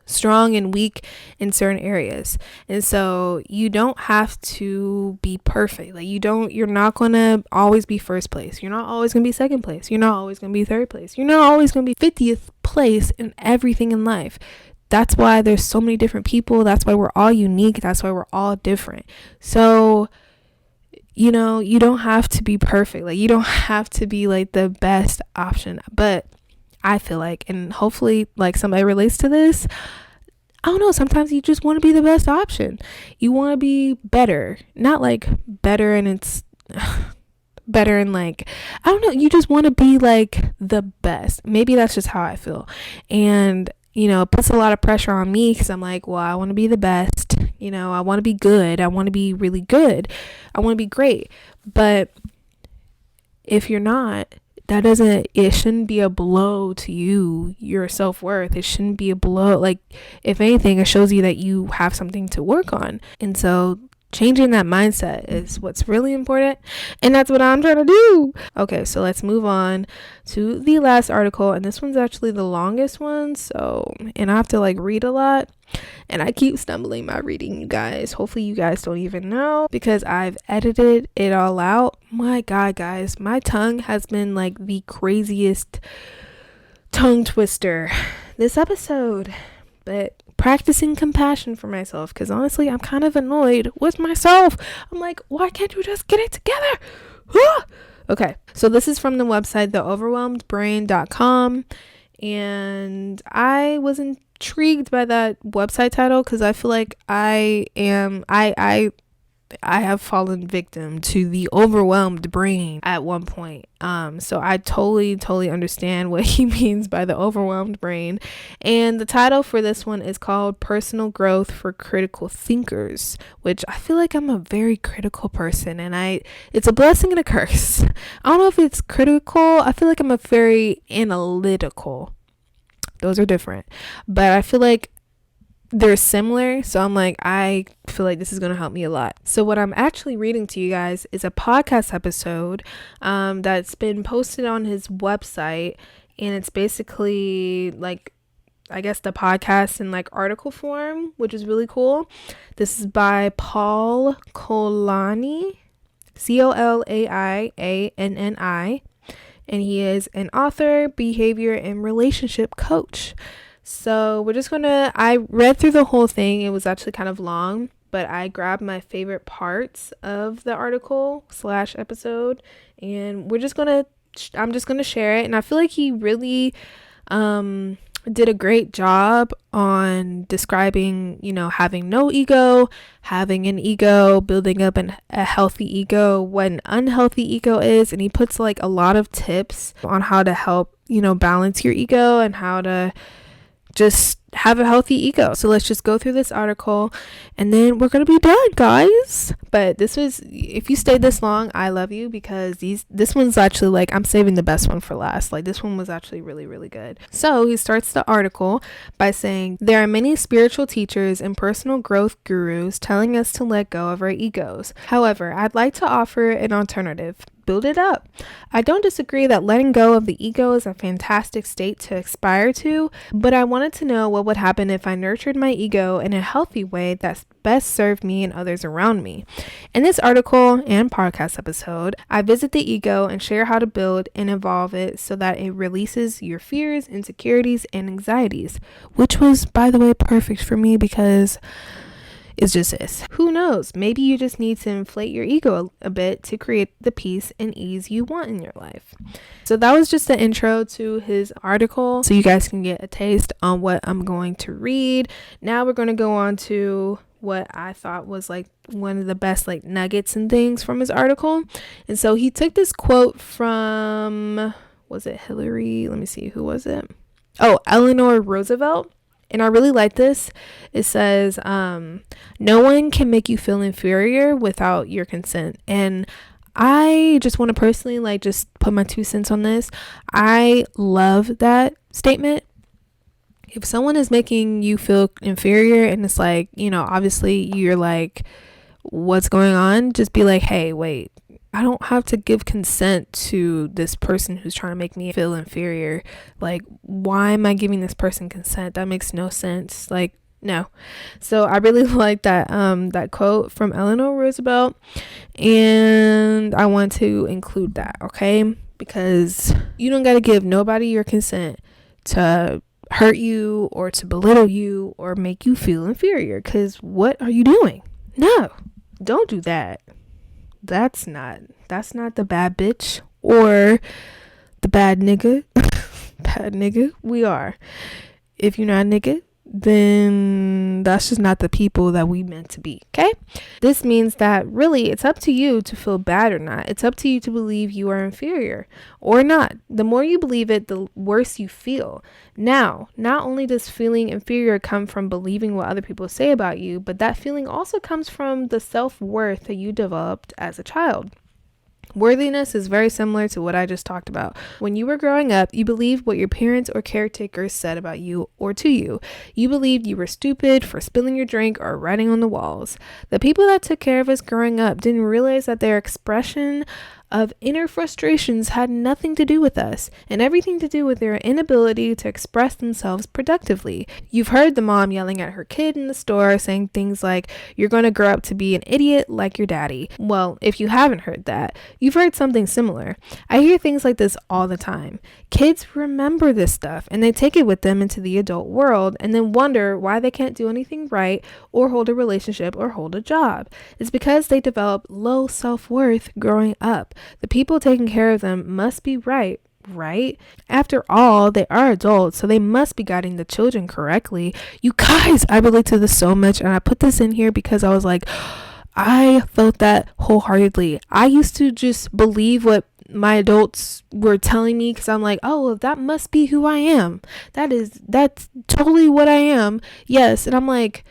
strong and weak in certain areas. And so you don't have to be perfect. Like you're not going to always be first place. You're not always going to be second place. You're not always going to be third place. You're not always going to be 50th place in everything in life. That's why there's so many different people. That's why we're all unique. That's why we're all different. So, you don't have to be perfect. Like you don't have to be like the best option. But I feel like, and hopefully like somebody relates to this, I don't know, sometimes you just want to be the best option. You want to be better, not like better and it's better and like, I don't know, you just want to be like the best. Maybe that's just how I feel. And, it puts a lot of pressure on me because I'm like, well, I want to be the best. I want to be good. I want to be really good. I want to be great. But if you're not, it shouldn't be a blow to your self-worth. It shouldn't be a blow. Like, if anything, it shows you that you have something to work on. And so changing that mindset is what's really important. And that's what I'm trying to do. Okay, so let's move on to the last article. And this one's actually the longest one. And I have to like read a lot. And I keep stumbling my reading, you guys. Hopefully you guys don't even know because I've edited it all out. My God, guys, my tongue has been like the craziest tongue twister this episode. But practicing compassion for myself because honestly, I'm kind of annoyed with myself. I'm like, why can't you just get it together? Okay, so this is from the website theoverwhelmedbrain.com. And I was intrigued by that website title because I feel like I have fallen victim to the overwhelmed brain at one point. So I totally understand what he means by the overwhelmed brain. And the title for this one is called Personal Growth for Critical Thinkers, which I feel like I'm a very critical person and it's a blessing and a curse. I don't know if it's critical. I feel like I'm a very analytical. Those are different. But I feel like they're similar, so I'm like, I feel like this is going to help me a lot. So what I'm actually reading to you guys is a podcast episode that's been posted on his website, and it's basically like, I guess, the podcast in like article form, which is really cool. This is by Paul Colani, Colianni, and he is an author, behavior, and relationship coach. So I read through the whole thing. It was actually kind of long, but I grabbed my favorite parts of the article / episode, and I'm just going to share it. And I feel like he really did a great job on describing, having no ego, having an ego, building up a healthy ego, what an unhealthy ego is. And he puts like a lot of tips on how to help, balance your ego and how to just have a healthy ego. So let's just go through this article and then we're gonna be done, guys. But if you stayed this long, I love you, because this one's actually like, I'm saving the best one for last. Like, this one was actually really, really good. So he starts the article by saying, there are many spiritual teachers and personal growth gurus telling us to let go of our egos. However, I'd like to offer an alternative. Build it up. I don't disagree that letting go of the ego is a fantastic state to aspire to, but I wanted to know what would happen if I nurtured my ego in a healthy way that best served me and others around me. In this article and podcast episode, I visit the ego and share how to build and evolve it so that it releases your fears, insecurities, and anxieties, which was, by the way, perfect for me, because it's just this. Who knows? Maybe you just need to inflate your ego a bit to create the peace and ease you want in your life. So that was just the intro to his article, so you guys can get a taste on what I'm going to read. Now we're going to go on to what I thought was like one of the best like nuggets and things from his article. And so he took this quote from, was it Hillary? Let me see, who was it? Oh, Eleanor Roosevelt. And I really like this. It says, no one can make you feel inferior without your consent. And I just want to personally like just put my 2 cents on this. I love that statement. If someone is making you feel inferior and it's like, obviously you're like, what's going on? Just be like, hey, wait, I don't have to give consent to this person who's trying to make me feel inferior. Like, why am I giving this person consent? That makes no sense. Like, no. So I really like that quote from Eleanor Roosevelt, and I want to include that, okay? Because you don't got to give nobody your consent to hurt you or to belittle you or make you feel inferior, because what are you doing? No, don't do that. That's not the bad bitch or the bad nigga. Bad nigga, we are. If you're not a nigga, then that's just not the people that we meant to be, okay? This means that really it's up to you to feel bad or not. It's up to you to believe you are inferior or not. The more you believe it, the worse you feel. Now, not only does feeling inferior come from believing what other people say about you, but that feeling also comes from the self-worth that you developed as a child. Worthiness is very similar to what I just talked about. When you were growing up, you believed what your parents or caretakers said about you or to you. You believed you were stupid for spilling your drink or writing on the walls. The people that took care of us growing up didn't realize that their expression of inner frustrations had nothing to do with us and everything to do with their inability to express themselves productively. You've heard the mom yelling at her kid in the store saying things like, "You're going to grow up to be an idiot like your daddy." Well, if you haven't heard that, you've heard something similar. I hear things like this all the time. Kids remember this stuff and they take it with them into the adult world and then wonder why they can't do anything right or hold a relationship or hold a job. It's because they develop low self-worth growing up. The people taking care of them must be right? After all, they are adults, so they must be guiding the children correctly. You guys, I relate to this so much, and I put this in here because I was like, I felt that wholeheartedly. I used to just believe what my adults were telling me because I'm like, oh, that must be who I am. That's totally what I am. Yes. And I'm like,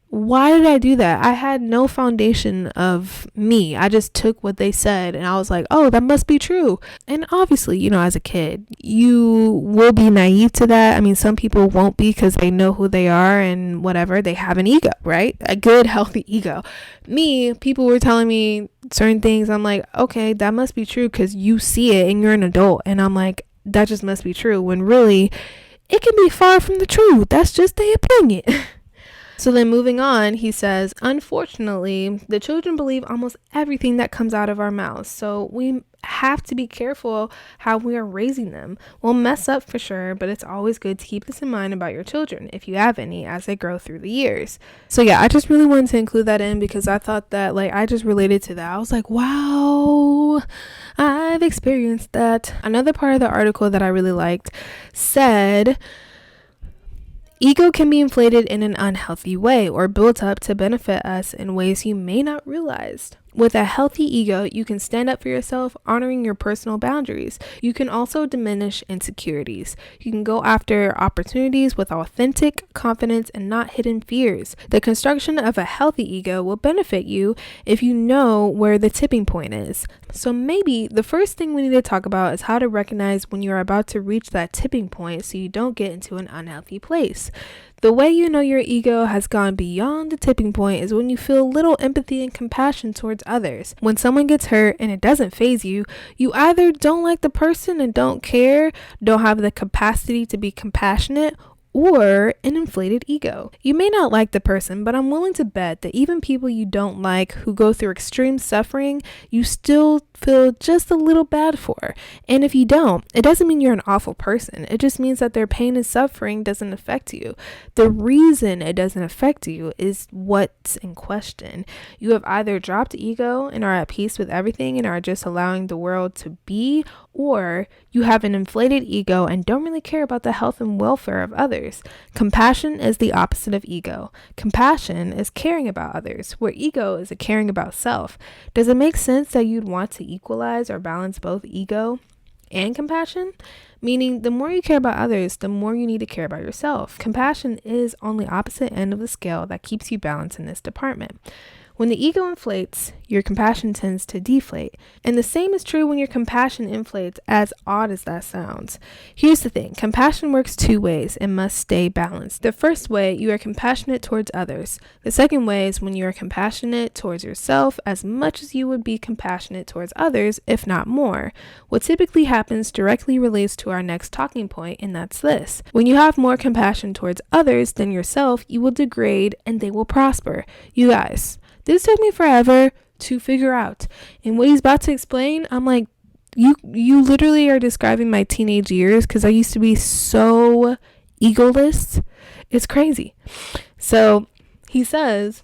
why did I do that? I had no foundation of me. I just took what they said and I was like, oh, that must be true. And obviously, as a kid, you will be naive to that. I mean, some people won't be because they know who they are and whatever. They have an ego, right? A good, healthy ego. Me, people were telling me certain things. I'm like, okay, that must be true because you see it and you're an adult. And I'm like, that just must be true. When really, it can be far from the truth. That's just their opinion. So then moving on, he says, unfortunately, the children believe almost everything that comes out of our mouths. So we have to be careful how we are raising them. We'll mess up for sure, but it's always good to keep this in mind about your children, if you have any, as they grow through the years. So yeah, I just really wanted to include that in because I thought that I just related to that. I was like, wow, I've experienced that. Another part of the article that I really liked said, Ego can be inflated in an unhealthy way or built up to benefit us in ways you may not realize. With a healthy ego, you can stand up for yourself, honoring your personal boundaries. You can also diminish insecurities. You can go after opportunities with authentic confidence and not hidden fears. The construction of a healthy ego will benefit you if you know where the tipping point is. So maybe the first thing we need to talk about is how to recognize when you're about to reach that tipping point so you don't get into an unhealthy place. The way you know your ego has gone beyond the tipping point is when you feel little empathy and compassion towards others. When someone gets hurt and it doesn't faze you, you either don't like the person and don't care, don't have the capacity to be compassionate, or an inflated ego. You may not like the person, but I'm willing to bet that even people you don't like who go through extreme suffering, you still feel just a little bad for. And if you don't, it doesn't mean you're an awful person. It just means that their pain and suffering doesn't affect you. The reason it doesn't affect you is what's in question. You have either dropped ego and are at peace with everything and are just allowing the world to be, or you have an inflated ego and don't really care about the health and welfare of others. Compassion is the opposite of ego. Compassion is caring about others, where ego is a caring about self. Does it make sense that you'd want to equalize or balance both ego and compassion? Meaning, the more you care about others, the more you need to care about yourself. Compassion is on the opposite end of the scale that keeps you balanced in this department. When the ego inflates, your compassion tends to deflate. And the same is true when your compassion inflates, as odd as that sounds. Here's the thing. Compassion works two ways and must stay balanced. The first way, you are compassionate towards others. The second way is when you are compassionate towards yourself as much as you would be compassionate towards others, if not more. What typically happens directly relates to our next talking point, and that's this. When you have more compassion towards others than yourself, you will degrade and they will prosper. You guys, this took me forever to figure out. And what he's about to explain, I'm like, you literally are describing my teenage years, because I used to be so egoless. It's crazy. So he says,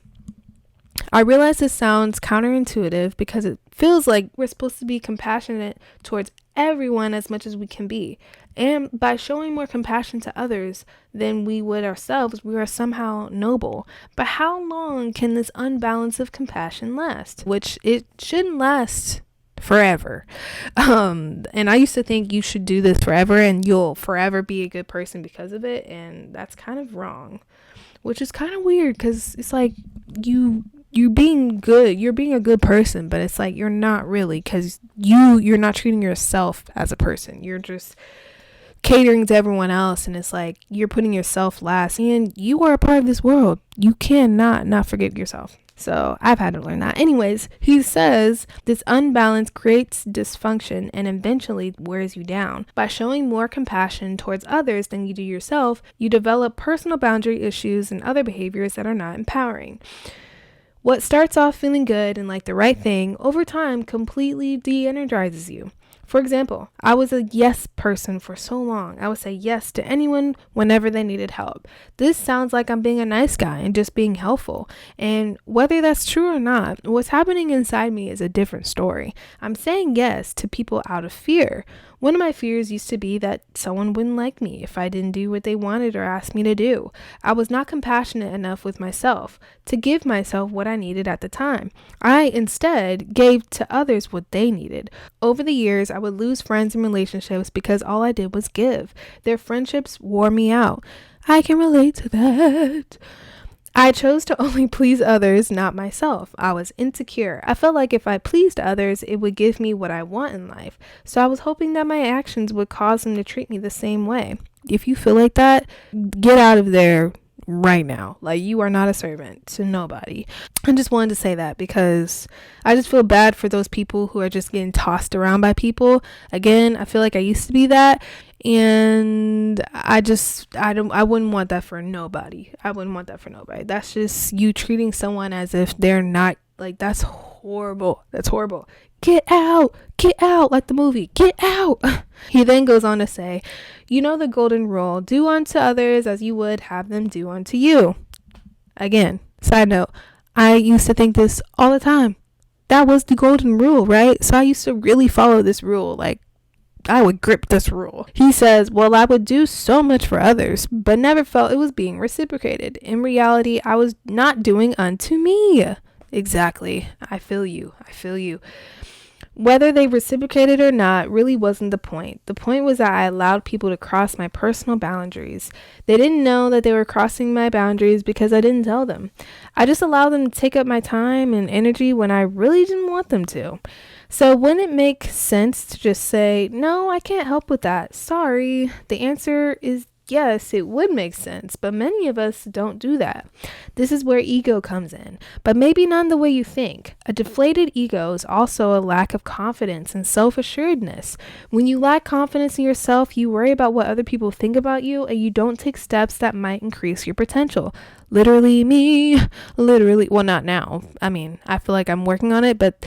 I realize this sounds counterintuitive because it feels like we're supposed to be compassionate towards everyone as much as we can be. And by showing more compassion to others than we would ourselves, we are somehow noble. But how long can this unbalance of compassion last? Which it shouldn't last forever. And I used to think you should do this forever and you'll forever be a good person because of it. And that's kind of wrong, which is kind of weird, because it's like you're being good, you're being a good person, but it's like you're not really, because you're not treating yourself as a person. You're just catering to everyone else, and it's like you're putting yourself last, and you are a part of this world. You cannot not forgive yourself. So I've had to learn that. Anyways, he says this unbalance creates dysfunction and eventually wears you down. By showing more compassion towards others than you do yourself, you develop personal boundary issues and other behaviors that are not empowering. What starts off feeling good and like the right thing, over time completely de-energizes you. For example, I was a yes person for so long. I would say yes to anyone whenever they needed help. This sounds like I'm being a nice guy and just being helpful. And whether that's true or not, what's happening inside me is a different story. I'm saying yes to people out of fear. One of my fears used to be that someone wouldn't like me if I didn't do what they wanted or asked me to do. I was not compassionate enough with myself to give myself what I needed at the time. I instead gave to others what they needed. Over the years, I would lose friends and relationships because all I did was give. Their friendships wore me out. I can relate to that. I chose to only please others, not myself. I was insecure. I felt like if I pleased others, it would give me what I want in life. So I was hoping that my actions would cause them to treat me the same way. If you feel like that, get out of there right now. Like, you are not a servant to nobody. I just wanted to say that because I just feel bad for those people who are just getting tossed around by people. Again, I feel like I used to be that. And I wouldn't want that for nobody. I wouldn't want that for nobody. That's just you treating someone as if they're not, like, that's horrible. That's horrible. Get out, like the movie, get out. He then goes on to say, you know the golden rule, do unto others as you would have them do unto you. Again, side note, I used to think this all the time. That was the golden rule, right? So I used to really follow this rule, like, grip this rule. He says, well, I would do so much for others, but never felt it was being reciprocated. In reality, I was not doing unto me. Exactly. I feel you. Whether they reciprocated or not really wasn't the point. The point was that I allowed people to cross my personal boundaries. They didn't know that they were crossing my boundaries because I didn't tell them. I just allowed them to take up my time and energy when I really didn't want them to. So wouldn't it make sense to just say, no, I can't help with that. Sorry. The answer is yes, it would make sense, but many of us don't do that. This is where ego comes in, but maybe not the way you think. A deflated ego is also a lack of confidence and self-assuredness. When you lack confidence in yourself, you worry about what other people think about you, and you don't take steps that might increase your potential. Literally me. Well, not now. I mean, I feel like I'm working on it, but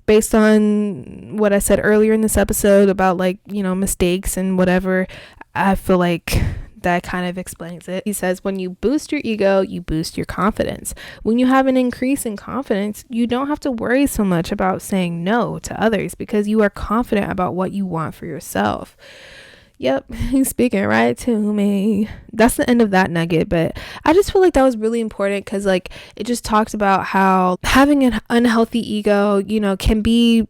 based on what I said earlier in this episode about mistakes and whatever, I feel like that kind of explains it. He says, when you boost your ego, you boost your confidence. When you have an increase in confidence, you don't have to worry so much about saying no to others because you are confident about what you want for yourself. Yep, he's speaking right to me. That's the end of that nugget, but I just feel like that was really important because it just talks about how having an unhealthy ego, can be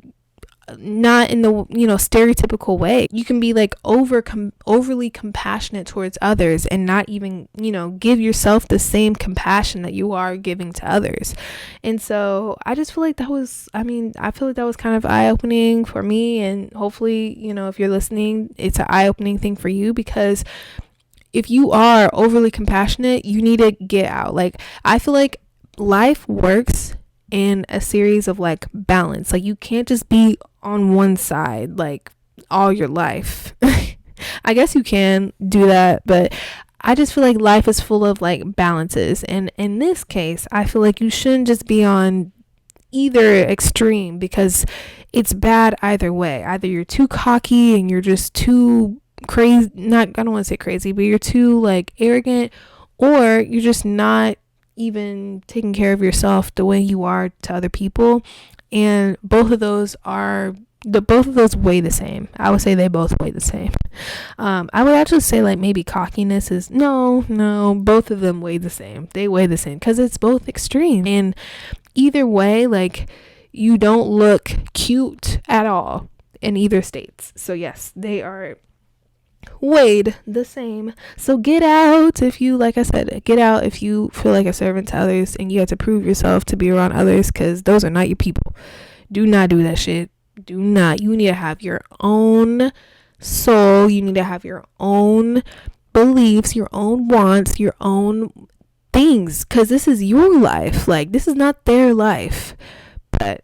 not in the stereotypical way. You can be overly compassionate towards others and not even give yourself the same compassion that you are giving to others. And so I just feel like that was kind of eye-opening for me, and hopefully if you're listening, it's an eye-opening thing for you, because if you are overly compassionate, you need to get out. I feel like life works in a series of balance. You can't just be on one side all your life. I guess you can do that, but I just feel like life is full of balances, and in this case I feel like you shouldn't just be on either extreme, because it's bad either way. Either you're too cocky and you're just too crazy, I don't want to say crazy, but you're too arrogant, or you're just not even taking care of yourself the way you are to other people. And both of those weigh the same. I would say they both weigh the same. I would actually say maybe cockiness is no, both of them weigh the same. They weigh the same because it's both extreme, and either way you don't look cute at all in either states. So yes, they are weighed the same. So get out if you, like I said, get out if you feel like a servant to others and you have to prove yourself to be around others, because those are not your people. Do not do that shit. Do not. You need to have your own soul. You need to have your own beliefs, your own wants, your own things, because this is your life. This is not their life. But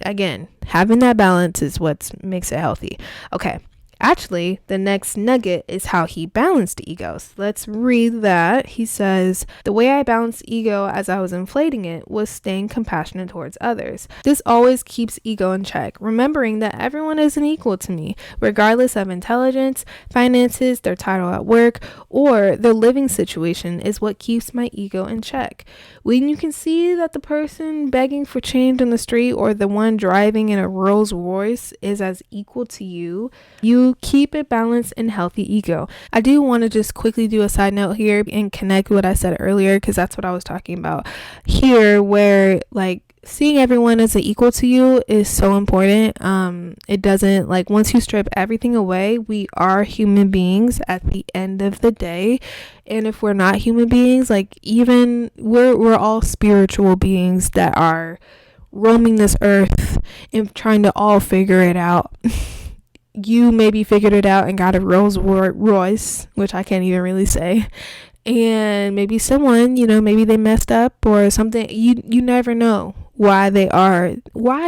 again, having that balance is what makes it healthy. Okay. Actually, the next nugget is how he balanced egos. Let's read that. He says, the way I balanced ego as I was inflating it was staying compassionate towards others. This always keeps ego in check, remembering that everyone isn't equal to me, regardless of intelligence, finances, their title at work, or their living situation is what keeps my ego in check. When you can see that the person begging for change on the street or the one driving in a Rolls Royce is as equal to you, you keep it balanced and healthy ego. I do want to just quickly do a side note here and connect what I said earlier, because that's what I was talking about here, where seeing everyone as an equal to you is so important. It doesn't once you strip everything away, we are human beings at the end of the day. And if we're not human beings, even we're all spiritual beings that are roaming this earth and trying to all figure it out. You maybe figured it out and got a Rolls Royce, which I can't even really say. And maybe someone, maybe they messed up or something. You never know why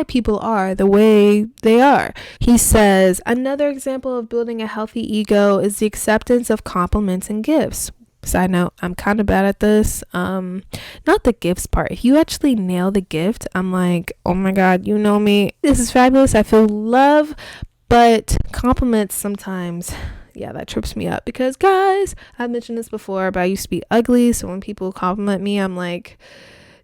people are the way they are. He says, another example of building a healthy ego is the acceptance of compliments and gifts. Side note, I'm kind of bad at this. Not the gifts part. If you actually nail the gift, I'm like, oh my God, you know me. This is fabulous. I feel love. But compliments sometimes, that trips me up, because guys, I've mentioned this before, but I used to be ugly. So when people compliment me, I'm like,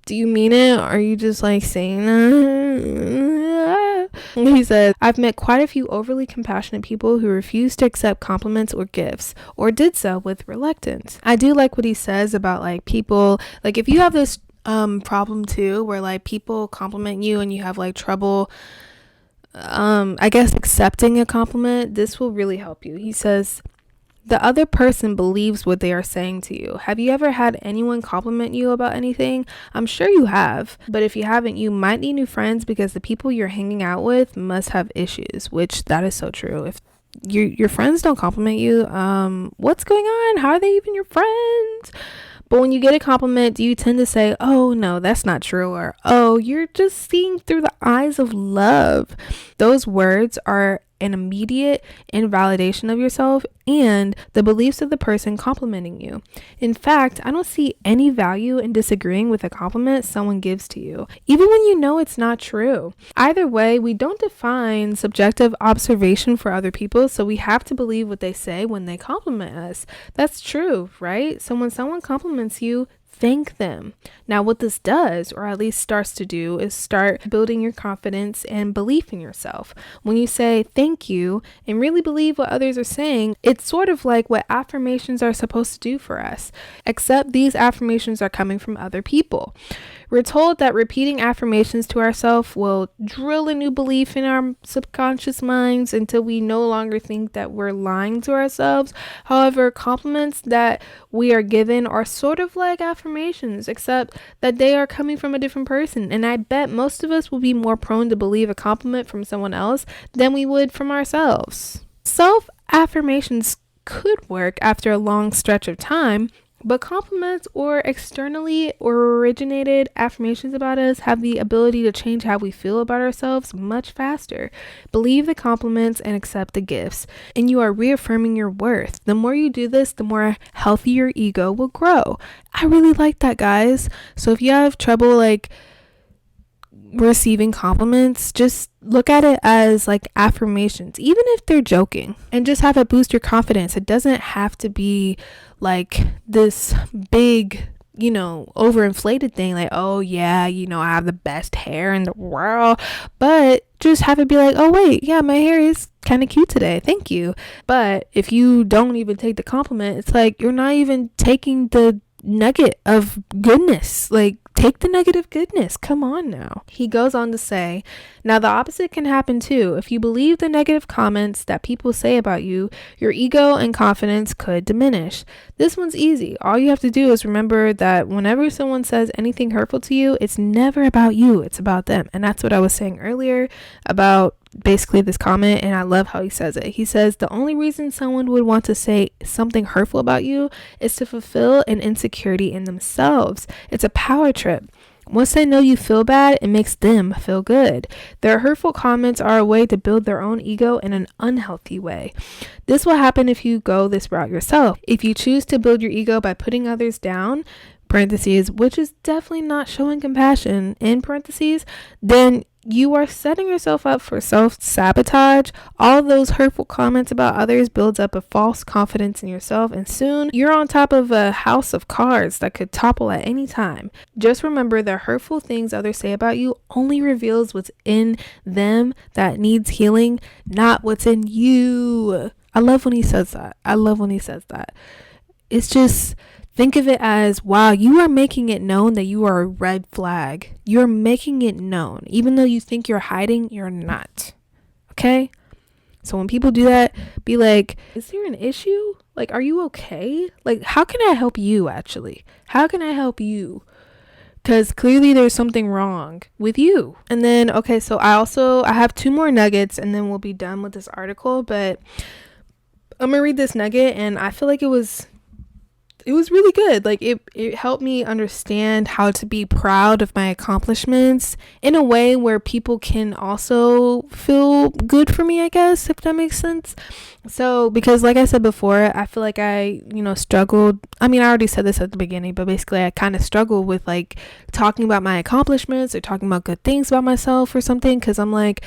do you mean it? Or are you just saying that? He says, I've met quite a few overly compassionate people who refuse to accept compliments or gifts, or did so with reluctance. I do like what he says about like people, like if you have this problem too, where like people compliment you and you have like trouble I guess accepting a compliment, this will really help you. He says, the other person believes what they are saying to you. Have you ever had anyone compliment you about anything? I'm sure you have, but if you haven't, you might need new friends because the people you're hanging out with must have issues, which that is so true. If your friends don't compliment you, what's going on? How are they even your friends? But when you get a compliment, do you tend to say, oh, no, that's not true? Or, oh, you're just seeing through the eyes of love. Those words are an immediate invalidation of yourself and the beliefs of the person complimenting you. In fact, I don't see any value in disagreeing with a compliment someone gives to you, even when you know it's not true. Either way, we don't define subjective observation for other people, so we have to believe what they say when they compliment us. That's true, right? So when someone compliments you, thank them. Now, what this does, or at least starts to do, is start building your confidence and belief in yourself. When you say thank you and really believe what others are saying, it's sort of like what affirmations are supposed to do for us, except these affirmations are coming from other people. We're told that repeating affirmations to ourselves will drill a new belief in our subconscious minds until we no longer think that we're lying to ourselves. However, compliments that we are given are sort of like affirmations, except that they are coming from a different person. And I bet most of us will be more prone to believe a compliment from someone else than we would from ourselves. Self-affirmations could work after a long stretch of time, but compliments or externally or originated affirmations about us have the ability to change how we feel about ourselves much faster. Believe the compliments and accept the gifts, and you are reaffirming your worth. The more you do this, the more healthy your ego will grow. I really like that, guys. So if you have trouble like receiving compliments, just look at it as like affirmations, even if they're joking, and just have it boost your confidence. It doesn't have to be like this big, overinflated thing like, oh yeah, I have the best hair in the world, but just have it be like, oh wait, yeah, my hair is kind of cute today, thank you. But if you don't even take the compliment, it's like you're not even taking the nugget of goodness. Like, take the negative goodness. Come on now. He goes on to say, now the opposite can happen too. If you believe the negative comments that people say about you, your ego and confidence could diminish. This one's easy. All you have to do is remember that whenever someone says anything hurtful to you, it's never about you. It's about them. And that's what I was saying earlier about basically this comment, and I love how he says it. He says the only reason someone would want to say something hurtful about you is to fulfill an insecurity in themselves. It's a power trip. Once they know you feel bad, it makes them feel good. Their hurtful comments are a way to build their own ego in an unhealthy way. This will happen if you go this route yourself. If you choose to build your ego by putting others down, parentheses, which is definitely not showing compassion, in parentheses, then you are setting yourself up for self-sabotage. All those hurtful comments about others builds up a false confidence in yourself, and soon you're on top of a house of cards that could topple at any time. Just remember that hurtful things others say about you only reveals what's in them that needs healing, not what's in you. I love when he says that. It's just, think of it as, wow, you are making it known that you are a red flag. You're making it known. Even though you think you're hiding, you're not. Okay? So when people do that, be like, is there an issue? Like, are you okay? Like, how can I help you actually? How can I help you? Because clearly there's something wrong with you. And then, okay, so I have 2 more nuggets and then we'll be done with this article. But I'm going to read this nugget, and I feel like it was really good. Like it helped me understand how to be proud of my accomplishments in a way where people can also feel good for me, I guess, if that makes sense. So, because like I said before, I feel like I, struggled. I mean, I already said this at the beginning, but basically I kind of struggled with like talking about my accomplishments or talking about good things about myself or something. 'Cause I'm like,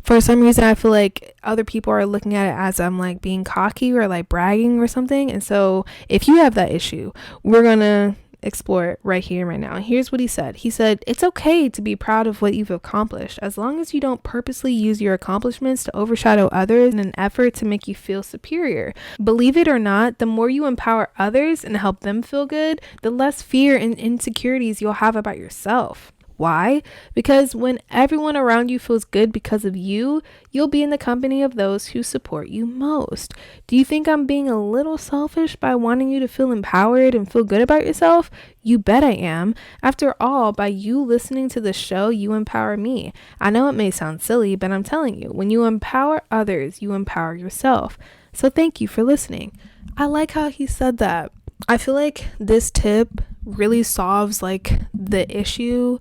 for some reason, I feel like other people are looking at it as I'm like being cocky or like bragging or something. And so if you have that issue, we're going to explore it right here, right now. Here's what he said. He said, it's okay to be proud of what you've accomplished, as long as you don't purposely use your accomplishments to overshadow others in an effort to make you feel superior. Believe it or not, the more you empower others and help them feel good, the less fear and insecurities you'll have about yourself. Why? Because when everyone around you feels good because of you, you'll be in the company of those who support you most. Do you think I'm being a little selfish by wanting you to feel empowered and feel good about yourself? You bet I am. After all, by you listening to the show, you empower me. I know it may sound silly, but I'm telling you, when you empower others, you empower yourself. So thank you for listening. I like how he said that. I feel like this tip really solves like the issue.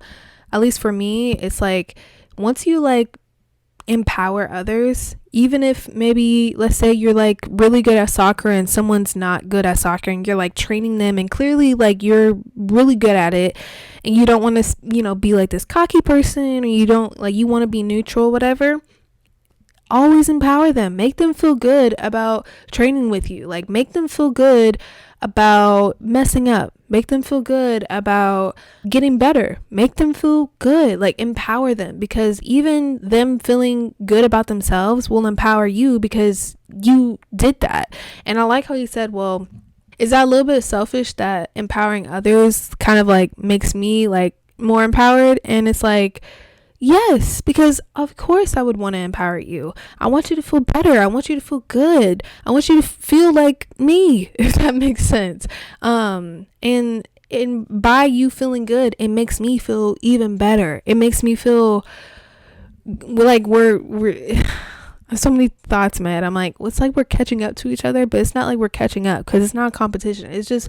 At least for me, it's like once you like empower others, even if maybe let's say you're like really good at soccer and someone's not good at soccer, and you're like training them and clearly like you're really good at it, and you don't want to be like this cocky person, or you don't like, you want to be neutral, whatever. Always empower them. Make them feel good about training with you. Like make them feel good about messing up. Make them feel good about getting better. Make them feel good. Like empower them, because even them feeling good about themselves will empower you because you did that. And I like how you said, well, is that a little bit selfish that empowering others kind of like makes me like more empowered? And it's like, yes, because of course I would want to empower you. I want you to feel better. I want you to feel good. I want you to feel like me, if that makes sense. And by you feeling good, it makes me feel even better. It makes me feel like we're so many thoughts, man. I'm like, it's like we're catching up to each other, but it's not like we're catching up, because it's not a competition. It's just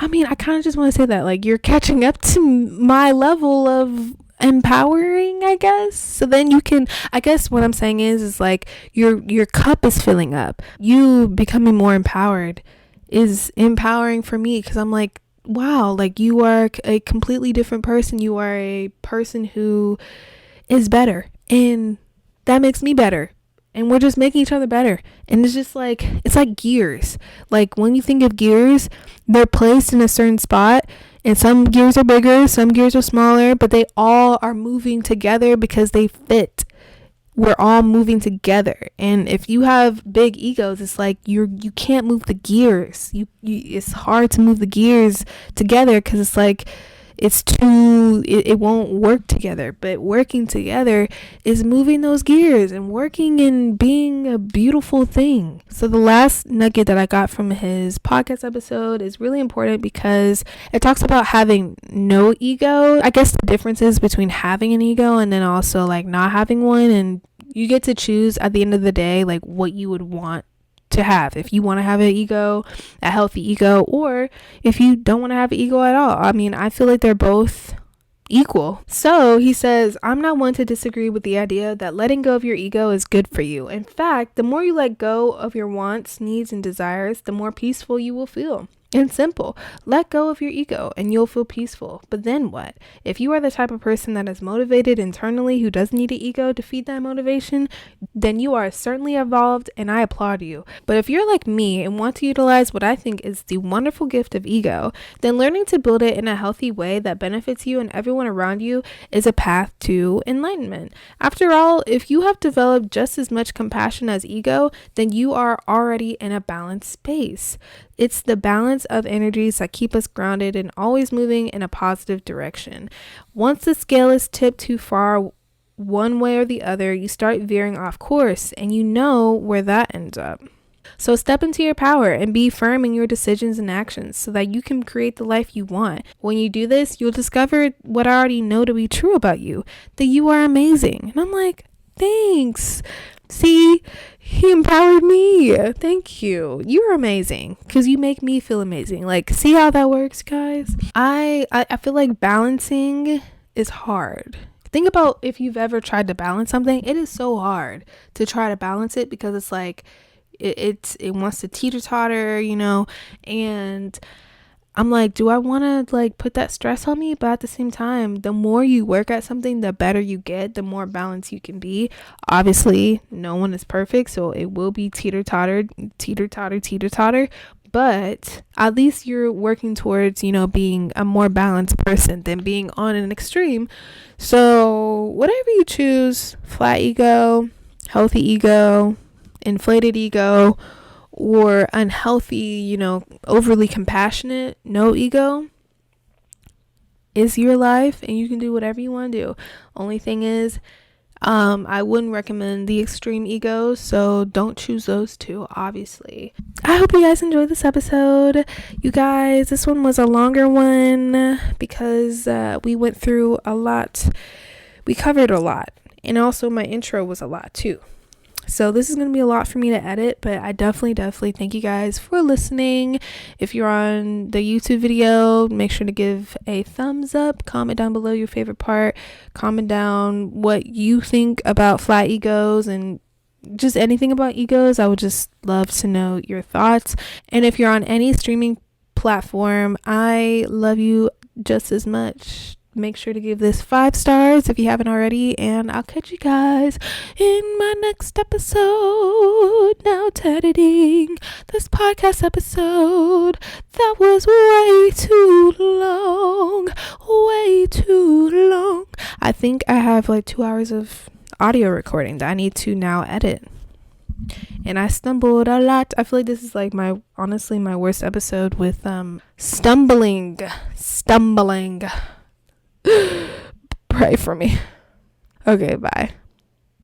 I kind of just want to say that like you're catching up to my level of empowering, I guess. So then you can, I guess what I'm saying is like your cup is filling up. You becoming more empowered is empowering for me, because I'm like, wow, like you are a completely different person. You are a person who is better, and that makes me better. And we're just making each other better. And it's just like, it's like gears. Like when you think of gears, they're placed in a certain spot, and some gears are bigger, some gears are smaller, but they all are moving together because they fit. We're all moving together. And if you have big egos, it's like you can't move the gears. It's hard to move the gears together, because it's like it won't work together. But working together is moving those gears and working and being a beautiful thing. So the last nugget that I got from his podcast episode is really important, because it talks about having no ego. I guess the differences between having an ego and then also like not having one, and you get to choose at the end of the day like what you would want to have. If you want to have an ego, a healthy ego, or if you don't want to have an ego at all. I mean, I feel like they're both equal. So he says, I'm not one to disagree with the idea that letting go of your ego is good for you. In fact, the more you let go of your wants, needs, and desires, the more peaceful you will feel. And simple. Let go of your ego and you'll feel peaceful. But then what? If you are the type of person that is motivated internally, who doesn't need an ego to feed that motivation, then you are certainly evolved, and I applaud you. But if you're like me and want to utilize what I think is the wonderful gift of ego, then learning to build it in a healthy way that benefits you and everyone around you is a path to enlightenment. After all, if you have developed just as much compassion as ego, then you are already in a balanced space. It's the balance of energies that keep us grounded and always moving in a positive direction. Once the scale is tipped too far one way or the other, you start veering off course, and you know where that ends up. So step into your power and be firm in your decisions and actions so that you can create the life you want. When you do this, you'll discover what I already know to be true about you, that you are amazing. And I'm like, thanks. See, he empowered me. Thank you. You're amazing, because you make me feel amazing. Like, see how that works, guys? I feel like balancing is hard. Think about if you've ever tried to balance something. It is so hard to try to balance it, because it's like it wants to teeter-totter, and I'm like, do I want to like put that stress on me? But at the same time, the more you work at something, the better you get, the more balanced you can be. Obviously, no one is perfect, so it will be teeter-totter. but at least you're working towards, being a more balanced person than being on an extreme. So whatever you choose, flat ego, healthy ego, inflated ego, or unhealthy, overly compassionate, no ego, is your life, and you can do whatever you want to do. Only thing is, I wouldn't recommend the extreme egos, so don't choose those two, obviously. I hope you guys enjoyed this episode. You guys, this one was a longer one because we went through a lot. We covered a lot, and also my intro was a lot too. So this is going to be a lot for me to edit, but I definitely thank you guys for listening. If you're on the YouTube video, make sure to give a thumbs up, comment down below your favorite part, comment down what you think about flat egos and just anything about egos. I would just love to know your thoughts. And if you're on any streaming platform, I love you just as much. Make sure to give this 5 stars if you haven't already, and I'll catch you guys in my next episode. Now to editing this podcast episode that was way too long. I think I have like 2 hours of audio recording that I need to now edit, and I stumbled a lot. I feel like this is like my worst episode with stumbling. Pray for me. Okay, bye.